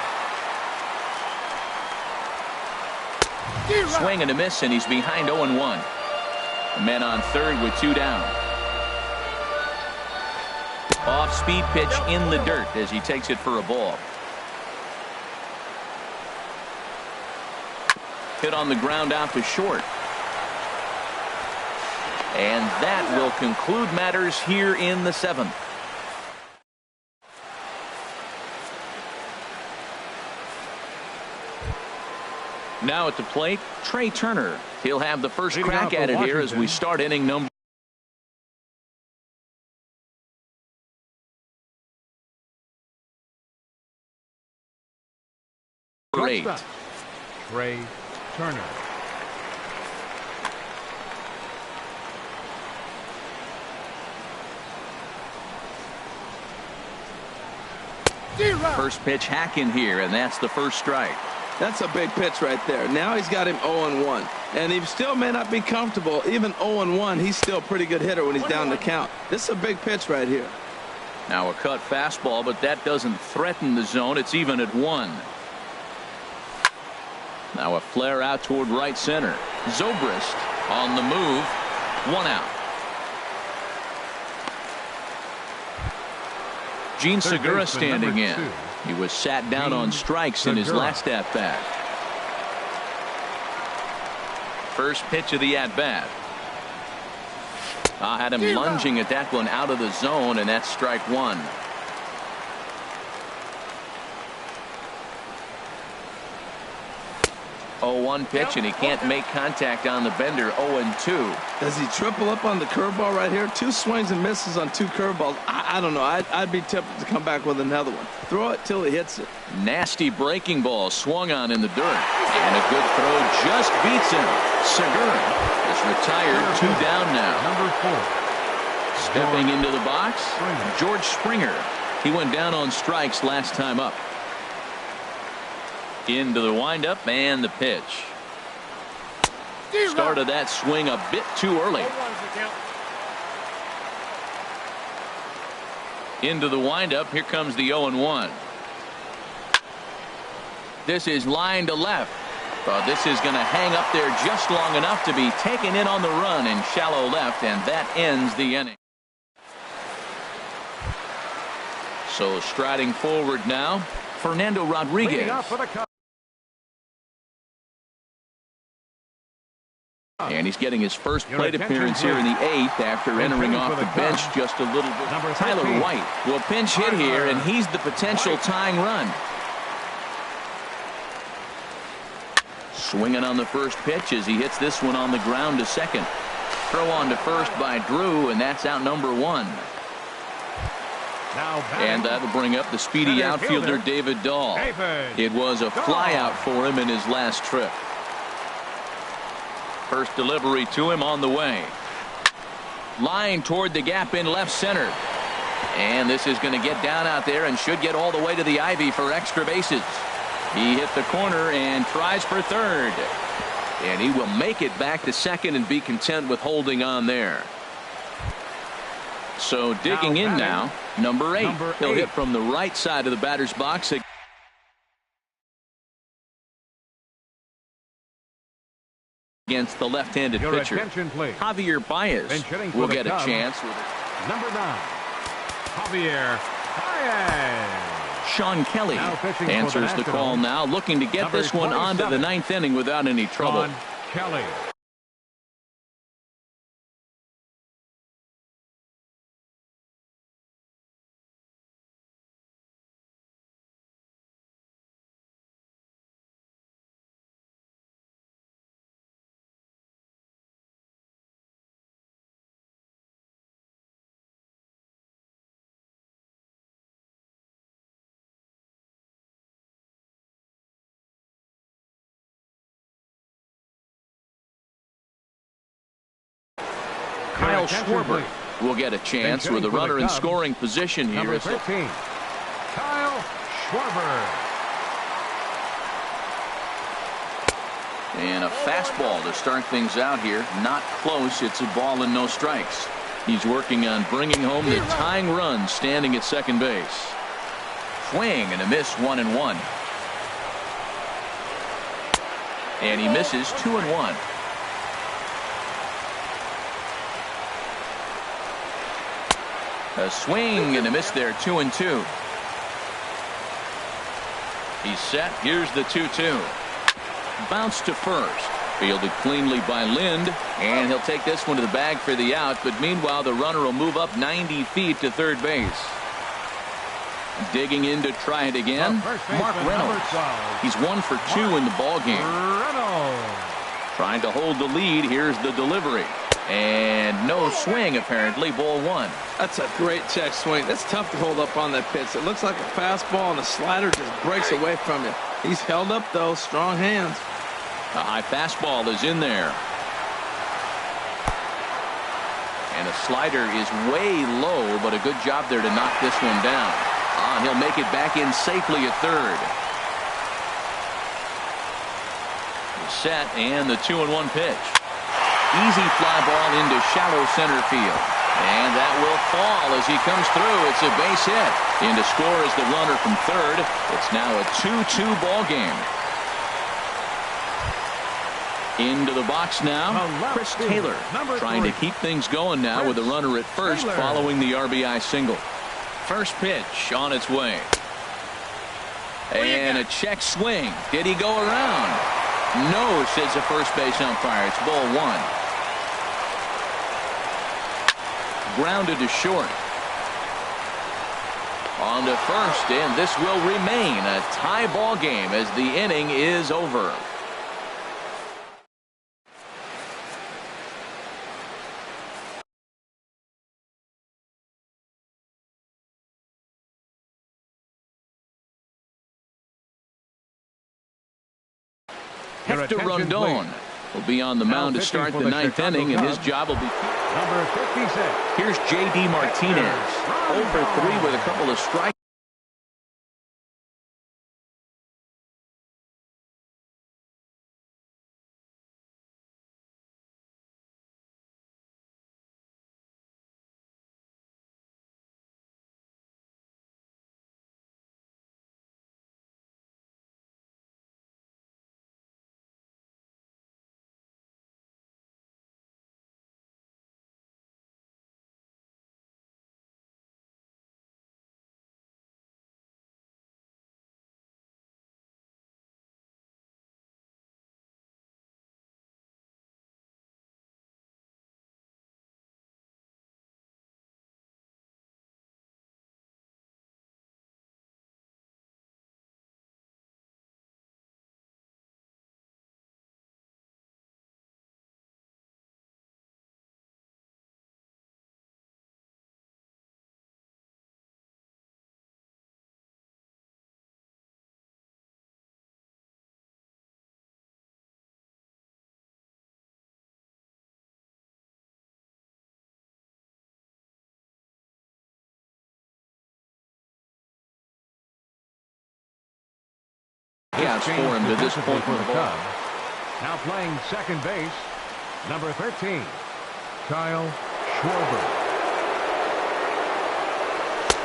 Swing and a miss, and he's behind 0-1. A man on third with 2 down. Off-speed pitch in the dirt as he takes it for a ball. Hit on the ground out to short. And that will conclude matters here in the 7th. Now at the plate, Trey Turner. He'll have the first crack at it here as we start inning number 8. Trey Turner. First pitch hack in here, and that's the first strike. That's a big pitch right there. Now he's got him 0-1, and he still may not be comfortable. Even 0-1, he's still a pretty good hitter when he's down the count. This is a big pitch right here. Now a cut fastball, but that doesn't threaten the zone. It's even at 1. Now a flare out toward right center. Zobrist on the move. 1 out. Gene Segura standing in. He was sat down on strikes in his last at-bat. First pitch of the at-bat. Had him lunging at that one out of the zone, and that's strike 1. 0-1 pitch, and he can't make contact on the bender. 0-2. Does he triple up on the curveball right here? 2 swings and misses on 2 curveballs. I don't know. I'd be tempted to come back with another one. Throw it till he hits it. Nasty breaking ball swung on in the dirt. And a good throw just beats him. Segura is retired. 2 down now. Number 4. Stepping into the box, George Springer. He went down on strikes last time up. Into the windup and the pitch. Started that swing a bit too early. Into the windup. Here comes the 0-1. This is line to left. But this is going to hang up there just long enough to be taken in on the run in shallow left, and that ends the inning. So striding forward now, Fernando Rodriguez. And he's getting his first plate appearance here in the 8th after entering off the bench just a little bit. Tyler White will pinch hit here, and he's the potential tying run. Swinging on the first pitch as he hits this one on the ground to second. Throw on to first by Drew, and that's out number 1. And that'll bring up the speedy outfielder David Dahl. It was a flyout for him in his last trip. First delivery to him on the way. Line toward the gap in left center. And this is going to get down out there and should get all the way to the ivy for extra bases. He hit the corner and tries for third. And he will make it back to second and be content with holding on there. So digging in now, number 8. He'll hit from the right side of the batter's box against the left-handed pitcher. Javier Baez will get a chance. Number 9, Javier Baez. Sean Kelly answers the call now, looking to get this one onto the 9th inning without any trouble. Sean Kelly. Kyle Schwarber will get a chance with a runner in scoring position here. Number 13, Kyle Schwarber. And a fastball to start things out here. Not close. It's a ball and no strikes. He's working on bringing home the tying run, standing at second base. Swing and a miss. 1-1. And he misses. 2-1. A swing and a miss there. 2-2. He's set. Here's the 2-2. Bounce to first. Fielded cleanly by Lind, and he'll take this one to the bag for the out, but meanwhile the runner will move up 90 feet to third base. Digging in to try it again, Mark Reynolds. He's 1 for 2 in the ball game. Trying to hold the lead. Here's the delivery. And no swing, apparently. Ball 1. That's a great check swing. That's tough to hold up on that pitch. It looks like a fastball, and the slider just breaks away from you. He's held up, though. Strong hands. A high fastball is in there. And the slider is way low, but a good job there to knock this one down. And he'll make it back in safely at third. Set, and the 2-1 pitch. Easy fly ball into shallow center field. And that will fall as he comes through. It's a base hit. In to score is the runner from third. It's now a 2-2 ball game. Into the box now, Chris Taylor trying to keep things going now with a runner at first following the RBI single. First pitch on its way. And a check swing. Did he go around? No, says the first base umpire. It's ball 1. Grounded to short. On to first, and this will remain a tie ball game as the inning is over. Hector attention, Rondon please. will be on the Now mound to pitching start for the the ninth Chicago inning, and his Cubs, job will be. Number 56. Here's J.D. Martinez, 0 for 3 with a couple of strikes. Chaos for him to this point for in the the ball. Cubs. Now playing second base, number 13, Kyle Schwarber.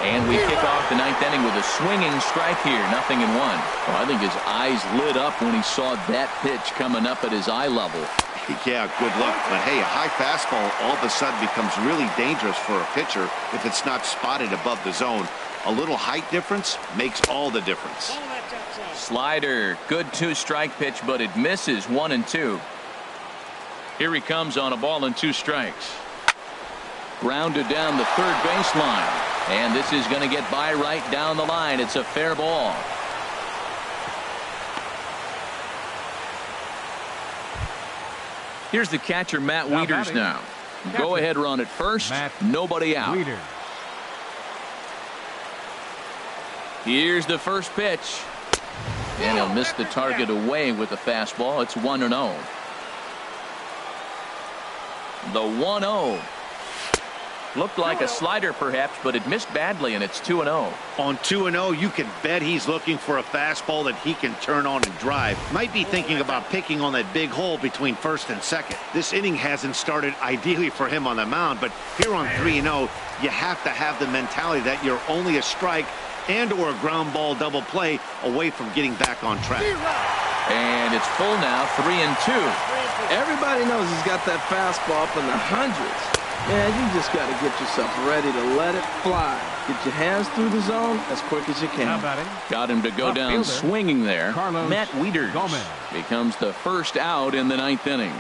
And we kick off the ninth inning with a swinging strike here, 0-1. Well, I think his eyes lit up when he saw that pitch coming up at his eye level. Yeah, good luck. But hey, a high fastball all of a sudden becomes really dangerous for a pitcher if it's not spotted above the zone. A little height difference makes all the difference. Slider, good 2-strike pitch, but it misses 1-2. Here he comes on a ball and 2 strikes. Grounded down the third baseline. And this is going to get by right down the line. It's a fair ball. Here's the catcher, Matt Wieters now. Go ahead run at first. Nobody out. Wieters. Here's the first pitch. And he'll miss the target away with the fastball. It's 1-0. The 1-0. Looked like a slider perhaps, but it missed badly, and it's 2-0. On 2-0, you can bet he's looking for a fastball that he can turn on and drive. Might be thinking about picking on that big hole between first and second. This inning hasn't started ideally for him on the mound, but here on 3-0, you have to have the mentality that you're only a strike and or a ground ball double play away from getting back on track. And it's full now, 3-2. Everybody knows he's got that fastball up in the hundreds. Man, you just got to get yourself ready to let it fly. Get your hands through the zone as quick as you can. Got him to go down swinging there. Carlos Matt Wieters Gomez becomes the first out in the ninth inning.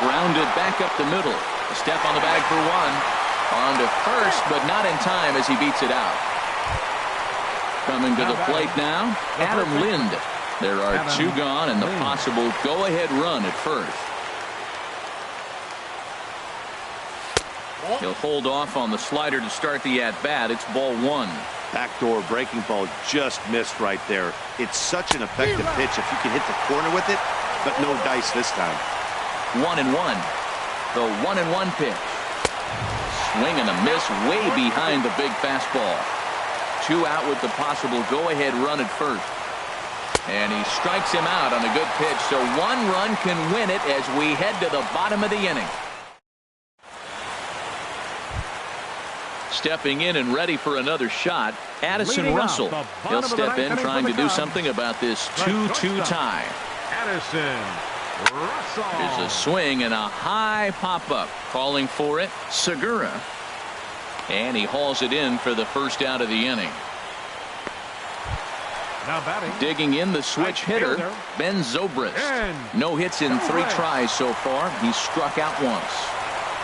Grounded back up the middle. A step on the bag for 1. On to first, but not in time as he beats it out. Coming to the plate now, Adam Lind. There are 2 gone and the possible go-ahead run at first. He'll hold off on the slider to start the at-bat. It's ball 1. Backdoor breaking ball just missed right there. It's such an effective pitch if you can hit the corner with it, but no dice this time. 1-1. The 1-1 pitch. Swing and a miss way behind the big fastball. 2 out with the possible go-ahead run at first. And he strikes him out on a good pitch, so 1 run can win it as we head to the bottom of the inning. Stepping in and ready for another shot, Addison Russell. He'll step in trying to do something about this 2-2 tie. Addison Russell. There's a swing and a high pop-up. Calling for it, Segura. And he hauls it in for the first out of the inning. Now batting. Digging in the switch hitter, Ben Zobrist. No hits in 3 tries so far. He's struck out once.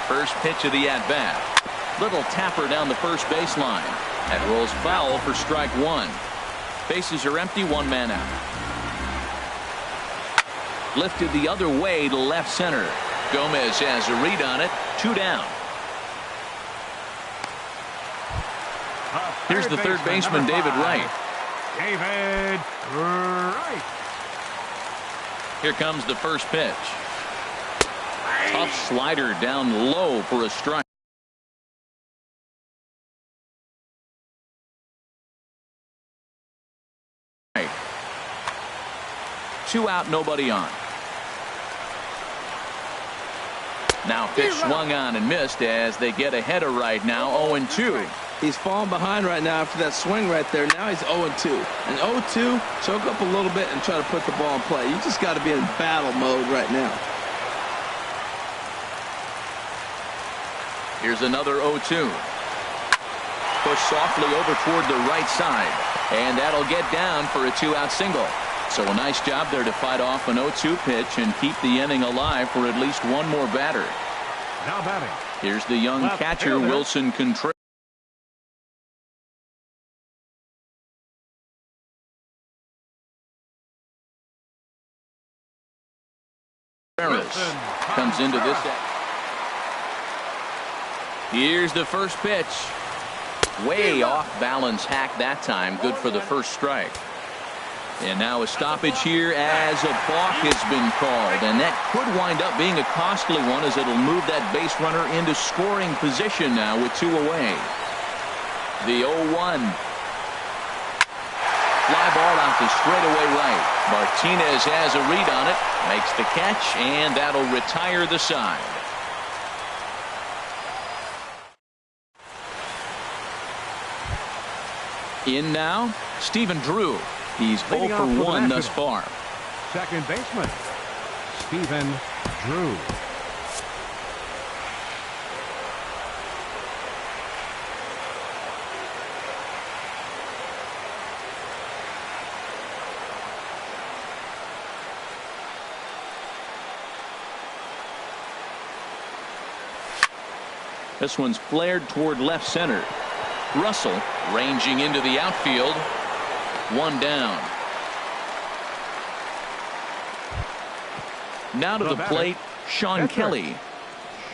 First pitch of the at-bat. Little tapper down the first baseline. That rolls foul for strike 1. Bases are empty, 1 man out. Lifted the other way to left center. Gomez has a read on it. 2 down. Here's the third baseman, David Wright. David Wright. Here comes the first pitch. Tough slider down low for a strike. Two out, nobody on. Now pitch swung on and missed as they get ahead of right now 0-2. He's falling behind right now after that swing right there. Now he's 0-2. And 0-2, choke up a little bit and try to put the ball in play. You just got to be in battle mode right now. Here's another 0-2. Push softly over toward the right side. And that'll get down for a 2-out single. So a nice job there to fight off an 0-2 pitch and keep the inning alive for at least one more batter. Now batting. Here's the young catcher, Wilson Contreras. Comes into this. Here's the first pitch. Way off balance hack that time. Good for the first strike. And now a stoppage here as a balk has been called. And that could wind up being a costly one as it'll move that base runner into scoring position now with 2 away. The 0-1. Fly ball out to straightaway right. Martinez has a read on it. Makes the catch, and that'll retire the side. In now, Stephen Drew. He's 0 for 1 thus far. Second baseman, Stephen Drew. This one's flared toward left center. Russell ranging into the outfield. One down. Now to the plate, Sean Kelly.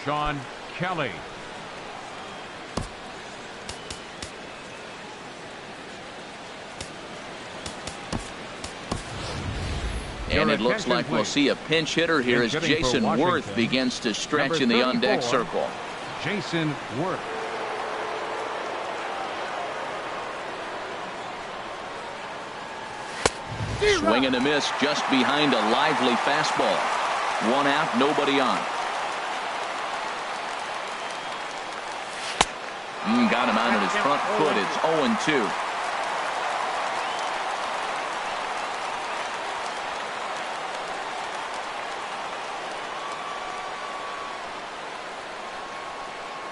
Sean Kelly. And it looks like we'll see a pinch hitter here as Jason Worth begins to stretch in the on-deck circle. Jason Worth. Swing and a miss just behind a lively fastball. 1 out, nobody on. Got him out of his front foot. It's 0-2.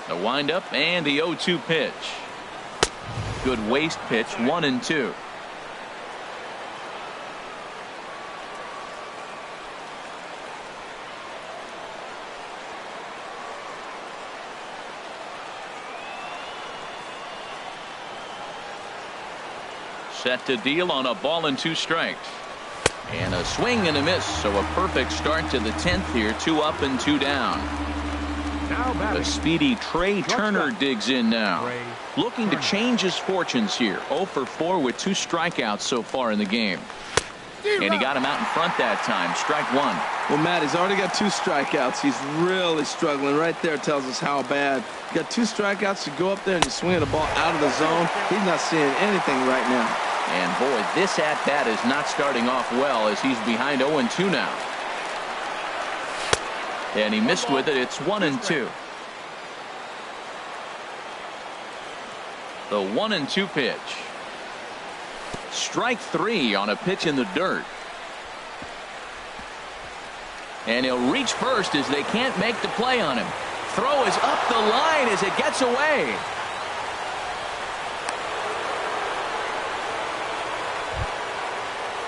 The windup and the 0-2 pitch. Good waist pitch, 1-2. Set to deal on a ball and 2 strikes. And a swing and a miss. So a perfect start to the 10th here. 2 up and 2 down. The speedy Trey Turner digs in now. Looking to change his fortunes here. 0 for 4 with 2 strikeouts so far in the game. And he got him out in front that time. Strike 1. Well, Matt, he's already got 2 strikeouts. He's really struggling. Right there tells us how bad. You got 2 strikeouts to go up there and you swing the ball out of the zone. He's not seeing anything right now. And boy, this at-bat is not starting off well as he's behind 0-2 now. And he missed with it. It's 1-2. The 1-2 pitch. Strike 3 on a pitch in the dirt. And he'll reach first as they can't make the play on him. Throw is up the line as it gets away.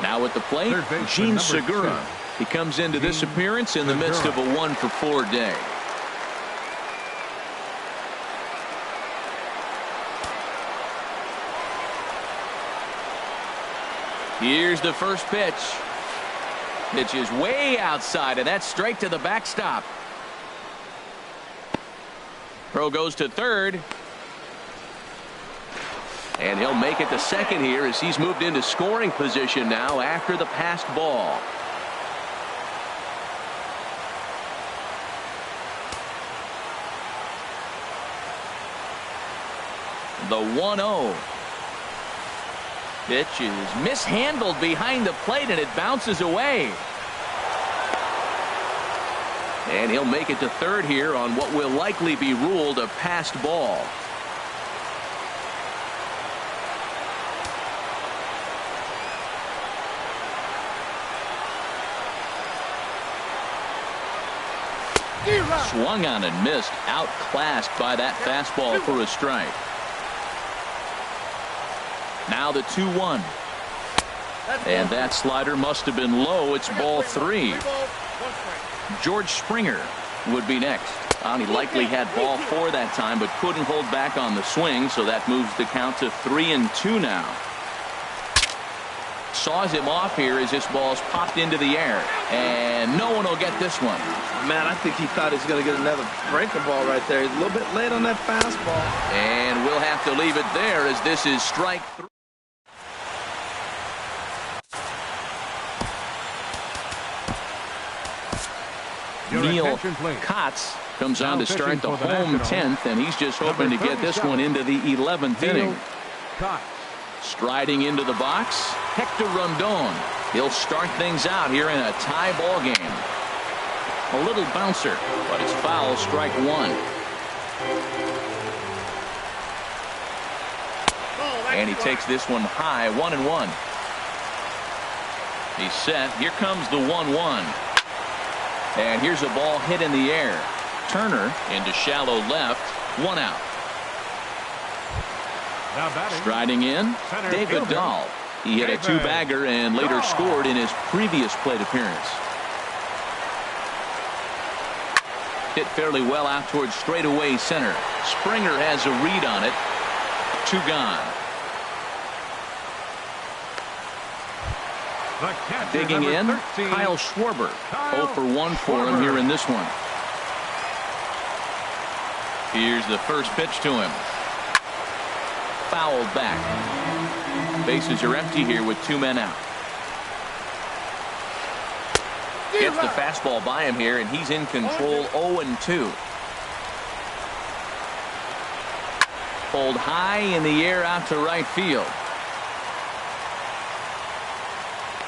Now at the plate, Gene Segura. He comes into this appearance in the midst of a 1 for 4 day. Here's the first pitch. Pitch is way outside, and that's straight to the backstop. Pro goes to third. And he'll make it to second here as he's moved into scoring position now after the passed ball. The 1-0. Pitch is mishandled behind the plate and it bounces away. And he'll make it to third here on what will likely be ruled a passed ball. Swung on and missed, outclassed by that fastball for a strike. Now the 2-1. And that slider must have been low. It's ball 3. George Springer would be next. He likely had ball 4 that time, but couldn't hold back on the swing, so that moves the count to 3-2 now. Saws him off here as this ball's popped into the air, and no one will get this one. Man, I think he thought he was going to get another breaking ball right there. He's a little bit late on that fastball. And we'll have to leave it there as this is strike 3. Neil Kotz comes on to start the home 10th, and he's just hoping to get this one into the 11th inning. Striding into the box, Hector Rondon. He'll start things out here in a tie ball game. A little bouncer, but it's foul, strike 1. And he takes this one high, 1-1. He's set. Here comes the 1-1. And here's a ball hit in the air. Turner into shallow left. 1 out. Striding in, David Dahl. He hit a 2-bagger and later scored in his previous plate appearance. Hit fairly well out towards straightaway center. Springer has a read on it. 2 gone. Digging in, Kyle Schwarber. 0 for 1 for him here in this one. Here's the first pitch to him. Fouled back. Bases are empty here with 2 men out. Gets the fastball by him here, and he's in control. 0-2. Pulled high in the air out to right field.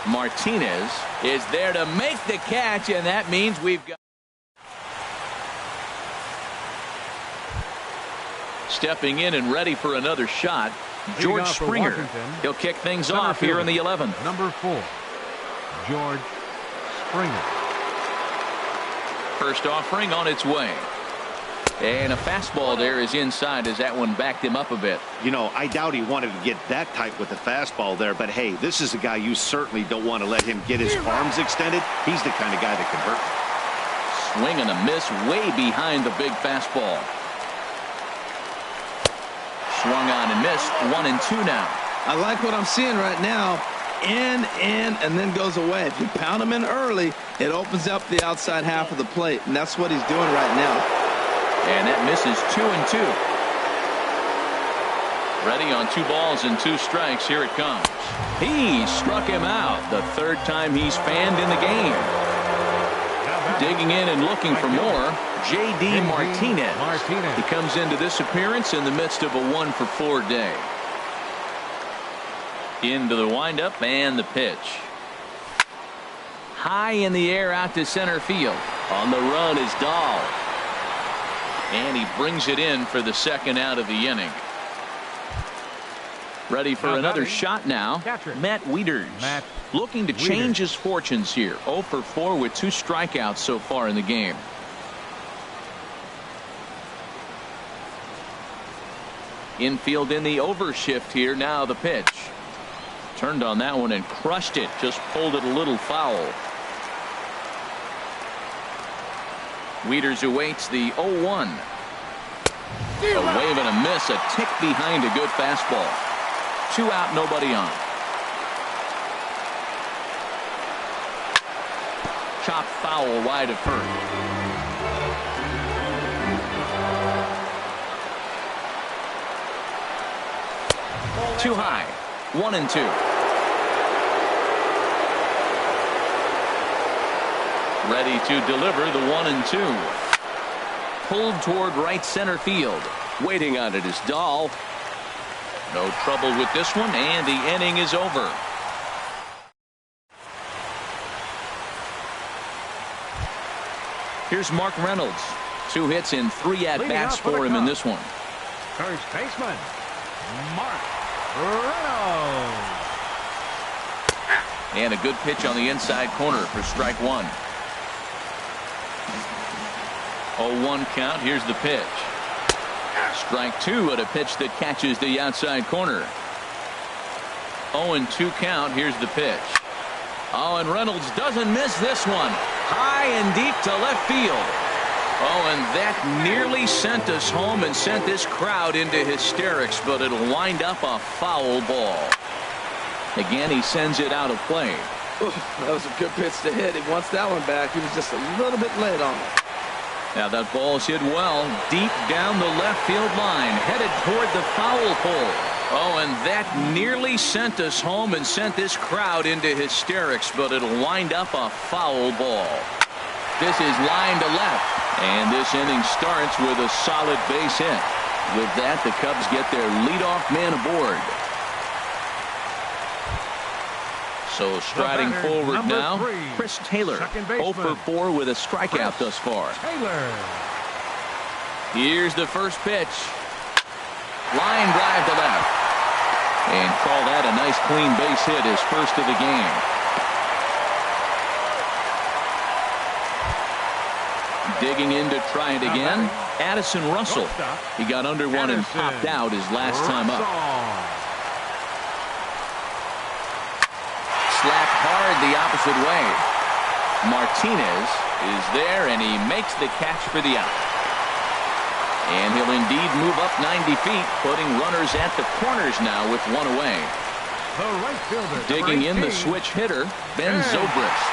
Martinez is there to make the catch, and that means we've got. Stepping in and ready for another shot, George Springer. He'll kick things off here in the 11th. Number 4, George Springer. First offering on its way. And a fastball there is inside as that one backed him up a bit. You know, I doubt he wanted to get that tight with the fastball there, but hey, this is a guy you certainly don't want to let him get his arms extended. He's the kind of guy that can hurt. Swing and a miss way behind the big fastball. Swung on and missed. 1-2 now. I like what I'm seeing right now. In, and then goes away. If you pound him in early, it opens up the outside half of the plate, and that's what he's doing right now. And that misses. 2-2. Ready on 2 balls and 2 strikes. Here it comes. He struck him out. The 3rd time he's fanned in the game. Digging in and looking for more, J.D. Martinez. He comes into this appearance in the midst of a 1-for-4 day. Into the windup and the pitch. High in the air out to center field. On the run is Dahl. And he brings it in for the 2nd out of the inning. Ready for another shot now. Matt Wieters. Looking to change his fortunes here. 0 for 4 with 2 strikeouts so far in the game. Infield in the overshift here. Now the pitch. Turned on that one and crushed it. Just pulled it a little foul. Wieters awaits the 0-1. A wave and a miss. A tick behind a good fastball. 2 out, nobody on. Chop foul wide of first. Too high. 1-2. Ready to deliver the 1-2. Pulled toward right center field. Waiting on it is Dahl. No trouble with this one, and the inning is over. Here's Mark Reynolds. 2 hits and 3 at-bats for him in this one. First baseman, Mark Reynolds. And a good pitch on the inside corner for strike 1. 0-1 count. Here's the pitch. Strike 2 at a pitch that catches the outside corner. 0-2 count. Here's the pitch. Oh, and Reynolds doesn't miss this one. High and deep to left field. Oh, and that nearly sent us home and sent this crowd into hysterics, but it'll wind up a foul ball. Again, he sends it out of play. Ooh, that was a good pitch to hit. He wants that one back. He was just a little bit late on it. Now that ball's hit well, deep down the left field line, headed toward the foul pole. Oh, and that nearly sent us home and sent this crowd into hysterics, but it'll wind up a foul ball. This is line to left, and this inning starts with a solid base hit. With that, the Cubs get their leadoff man aboard. So striding forward now, Chris Taylor, 0 for 4 with a strikeout thus far. Taylor. Here's the first pitch. Line drive to left. And call that a nice clean base hit, his first of the game. Digging in to try it again, Addison Russell. He got under one and popped out his last time up. Slapped hard the opposite way. Martinez is there, and he makes the catch for the out. And he'll indeed move up 90 feet, putting runners at the corners now with one away. The right fielder, digging in the switch hitter, Ben Zobrist.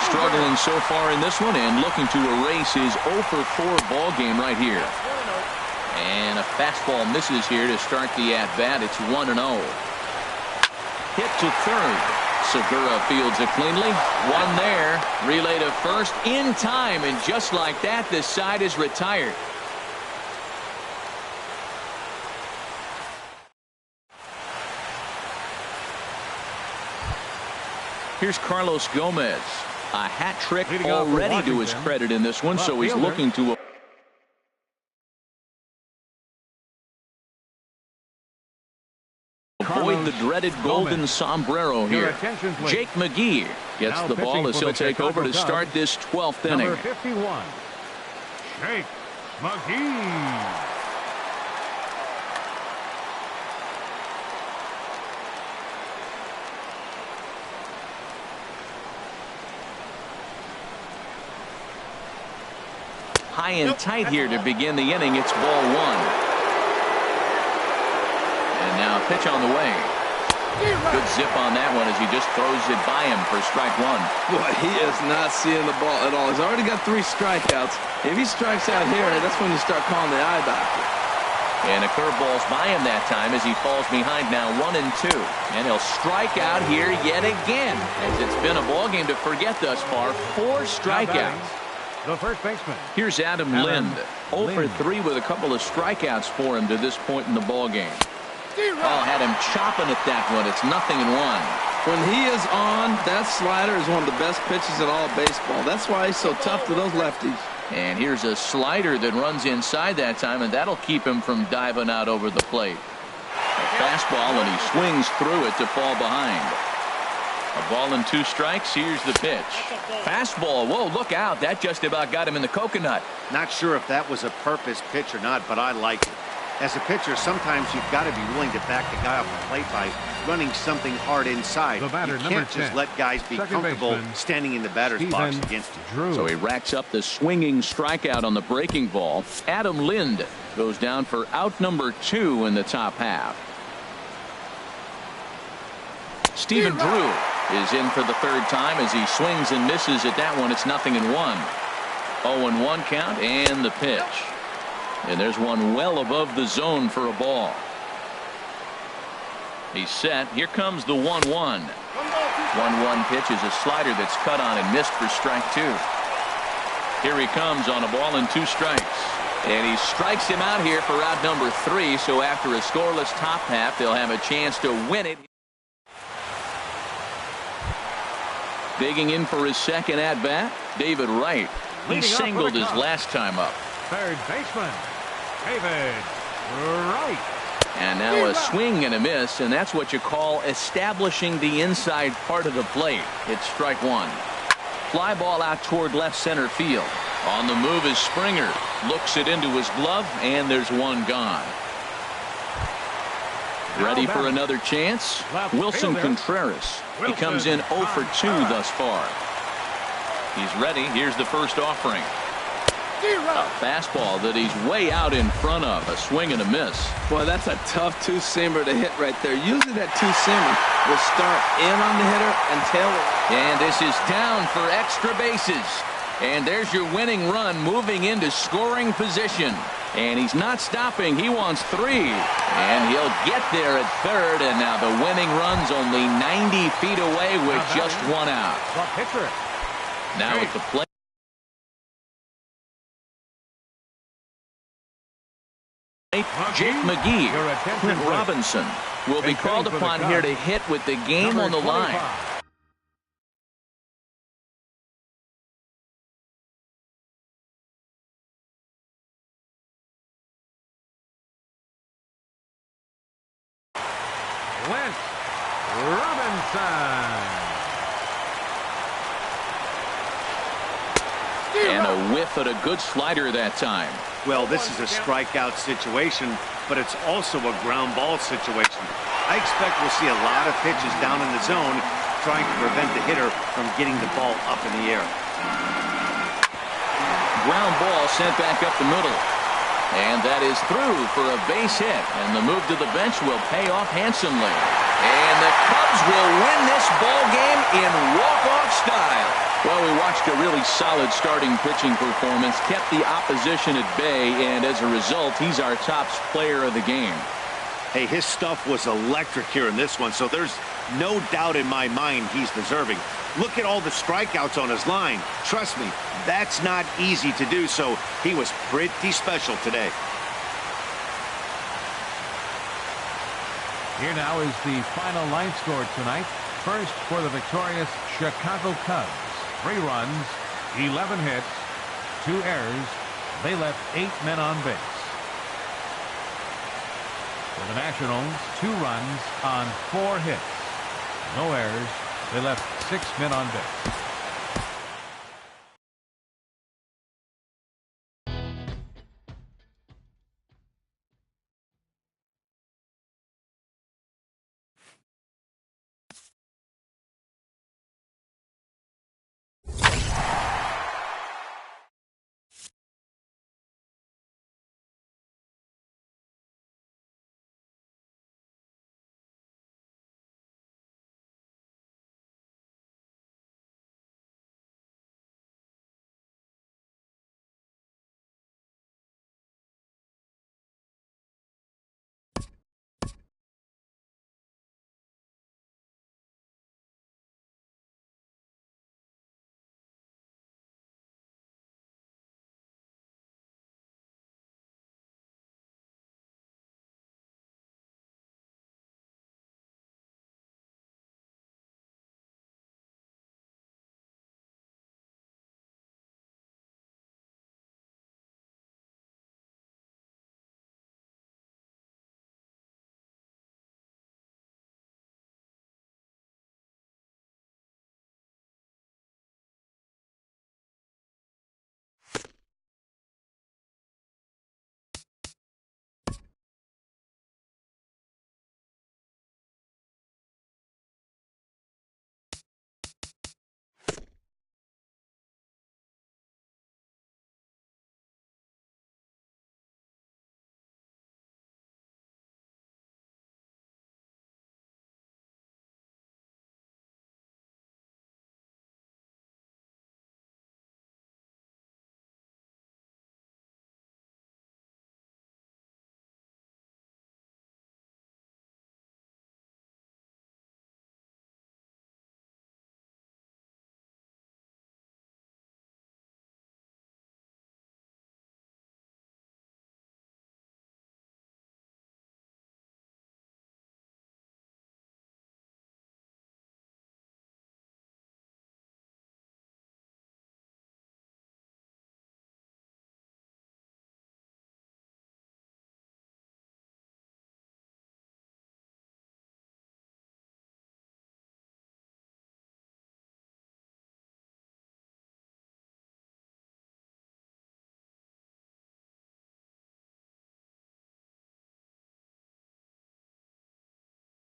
Struggling so far in this one and looking to erase his 0 for 4 ball game right here. And a fastball misses here to start the at-bat. It's 1-0. Hit to third. Segura fields it cleanly. One there. Relay to first in time, and just like that, this side is retired. Here's Carlos Gomez. A hat trick already to his credit in this one, so he's looking to avoid the dreaded golden sombrero here. Jake McGee gets the ball as he'll take over to start this 12th inning. Number 51, Jake McGee. High and tight here to begin the inning. It's ball 1. And now a pitch on the way. Good zip on that one as he just throws it by him for strike 1. Boy, he is not seeing the ball at all. He's already got 3 strikeouts. If he strikes out here, that's when you start calling the eye doctor. And a curveball's by him that time as he falls behind now 1-2. And he'll strike out here yet again, as it's been a ball game to forget thus far. 4 strikeouts. The first baseman. Here's Adam Lind. 0 for 3 with a couple of strikeouts for him to this point in the ball game. Oh, had him chopping at that one. It's 0-1. When he is on, that slider is one of the best pitches in all of baseball. That's why he's so tough to those lefties. And here's a slider that runs inside that time, and that'll keep him from diving out over the plate. A fastball, and he swings through it to fall behind. A ball and 2 strikes. Here's the pitch. Fastball. Whoa, look out. That just about got him in the coconut. Not sure if that was a purpose pitch or not, but I like it. As a pitcher, sometimes you've got to be willing to back the guy off the plate by running something hard inside. The batter, you can't just let guys be comfortable standing in the batter's box against you. So he racks up the swinging strikeout on the breaking ball. Adam Lind goes down for out number 2 in the top half. Stephen Drew is in for the 3rd time as he swings and misses at that one. It's 0-1. 0-1 count and the pitch. And there's one well above the zone for a ball. He's set. Here comes the 1-1. 1-1 pitch is a slider that's cut on and missed for strike 2. Here he comes on a ball and 2 strikes. And he strikes him out here for out number 3. So after a scoreless top half, they'll have a chance to win it. Digging in for his second at bat, David Wright. He singled his last time up. Third baseman, David Wright. And now a swing and a miss, and that's what you call establishing the inside part of the plate. It's strike 1. Fly ball out toward left center field. On the move is Springer. Looks it into his glove, and there's one gone. Ready for another chance? Wilson Contreras. He comes in 0 for 2 thus far. He's ready. Here's the first offering. A fastball that he's way out in front of. A swing and a miss. Boy, that's a tough two-seamer to hit right there. Usually that two-seamer will start in on the hitter and tail it. And this is down for extra bases. And there's your winning run moving into scoring position. And he's not stopping. He wants 3. And he'll get there at third. And now the winning run's only 90 feet away with just 1 out. Now at the plate. Jake McGee. Clint Robinson will be called upon here to hit with the game on the line. Clint Robinson. And a whiff at a good slider that time. Well, this is a strikeout situation, but it's also a ground ball situation. I expect we'll see a lot of pitches down in the zone trying to prevent the hitter from getting the ball up in the air. Ground ball sent back up the middle. And that is through for a base hit. And the move to the bench will pay off handsomely. And the Cubs will win this ball game in walk-off style. Well, we watched a really solid starting pitching performance, kept the opposition at bay, and as a result, he's our top player of the game. Hey, his stuff was electric here in this one, so there's no doubt in my mind he's deserving. Look at all the strikeouts on his line. Trust me, that's not easy to do, so he was pretty special today. Here now is the final line score tonight. First for the victorious Chicago Cubs. 3 runs, 11 hits, 2 errors. They left 8 men on base. For the Nationals, 2 runs on 4 hits. No errors. They left 6 men on base.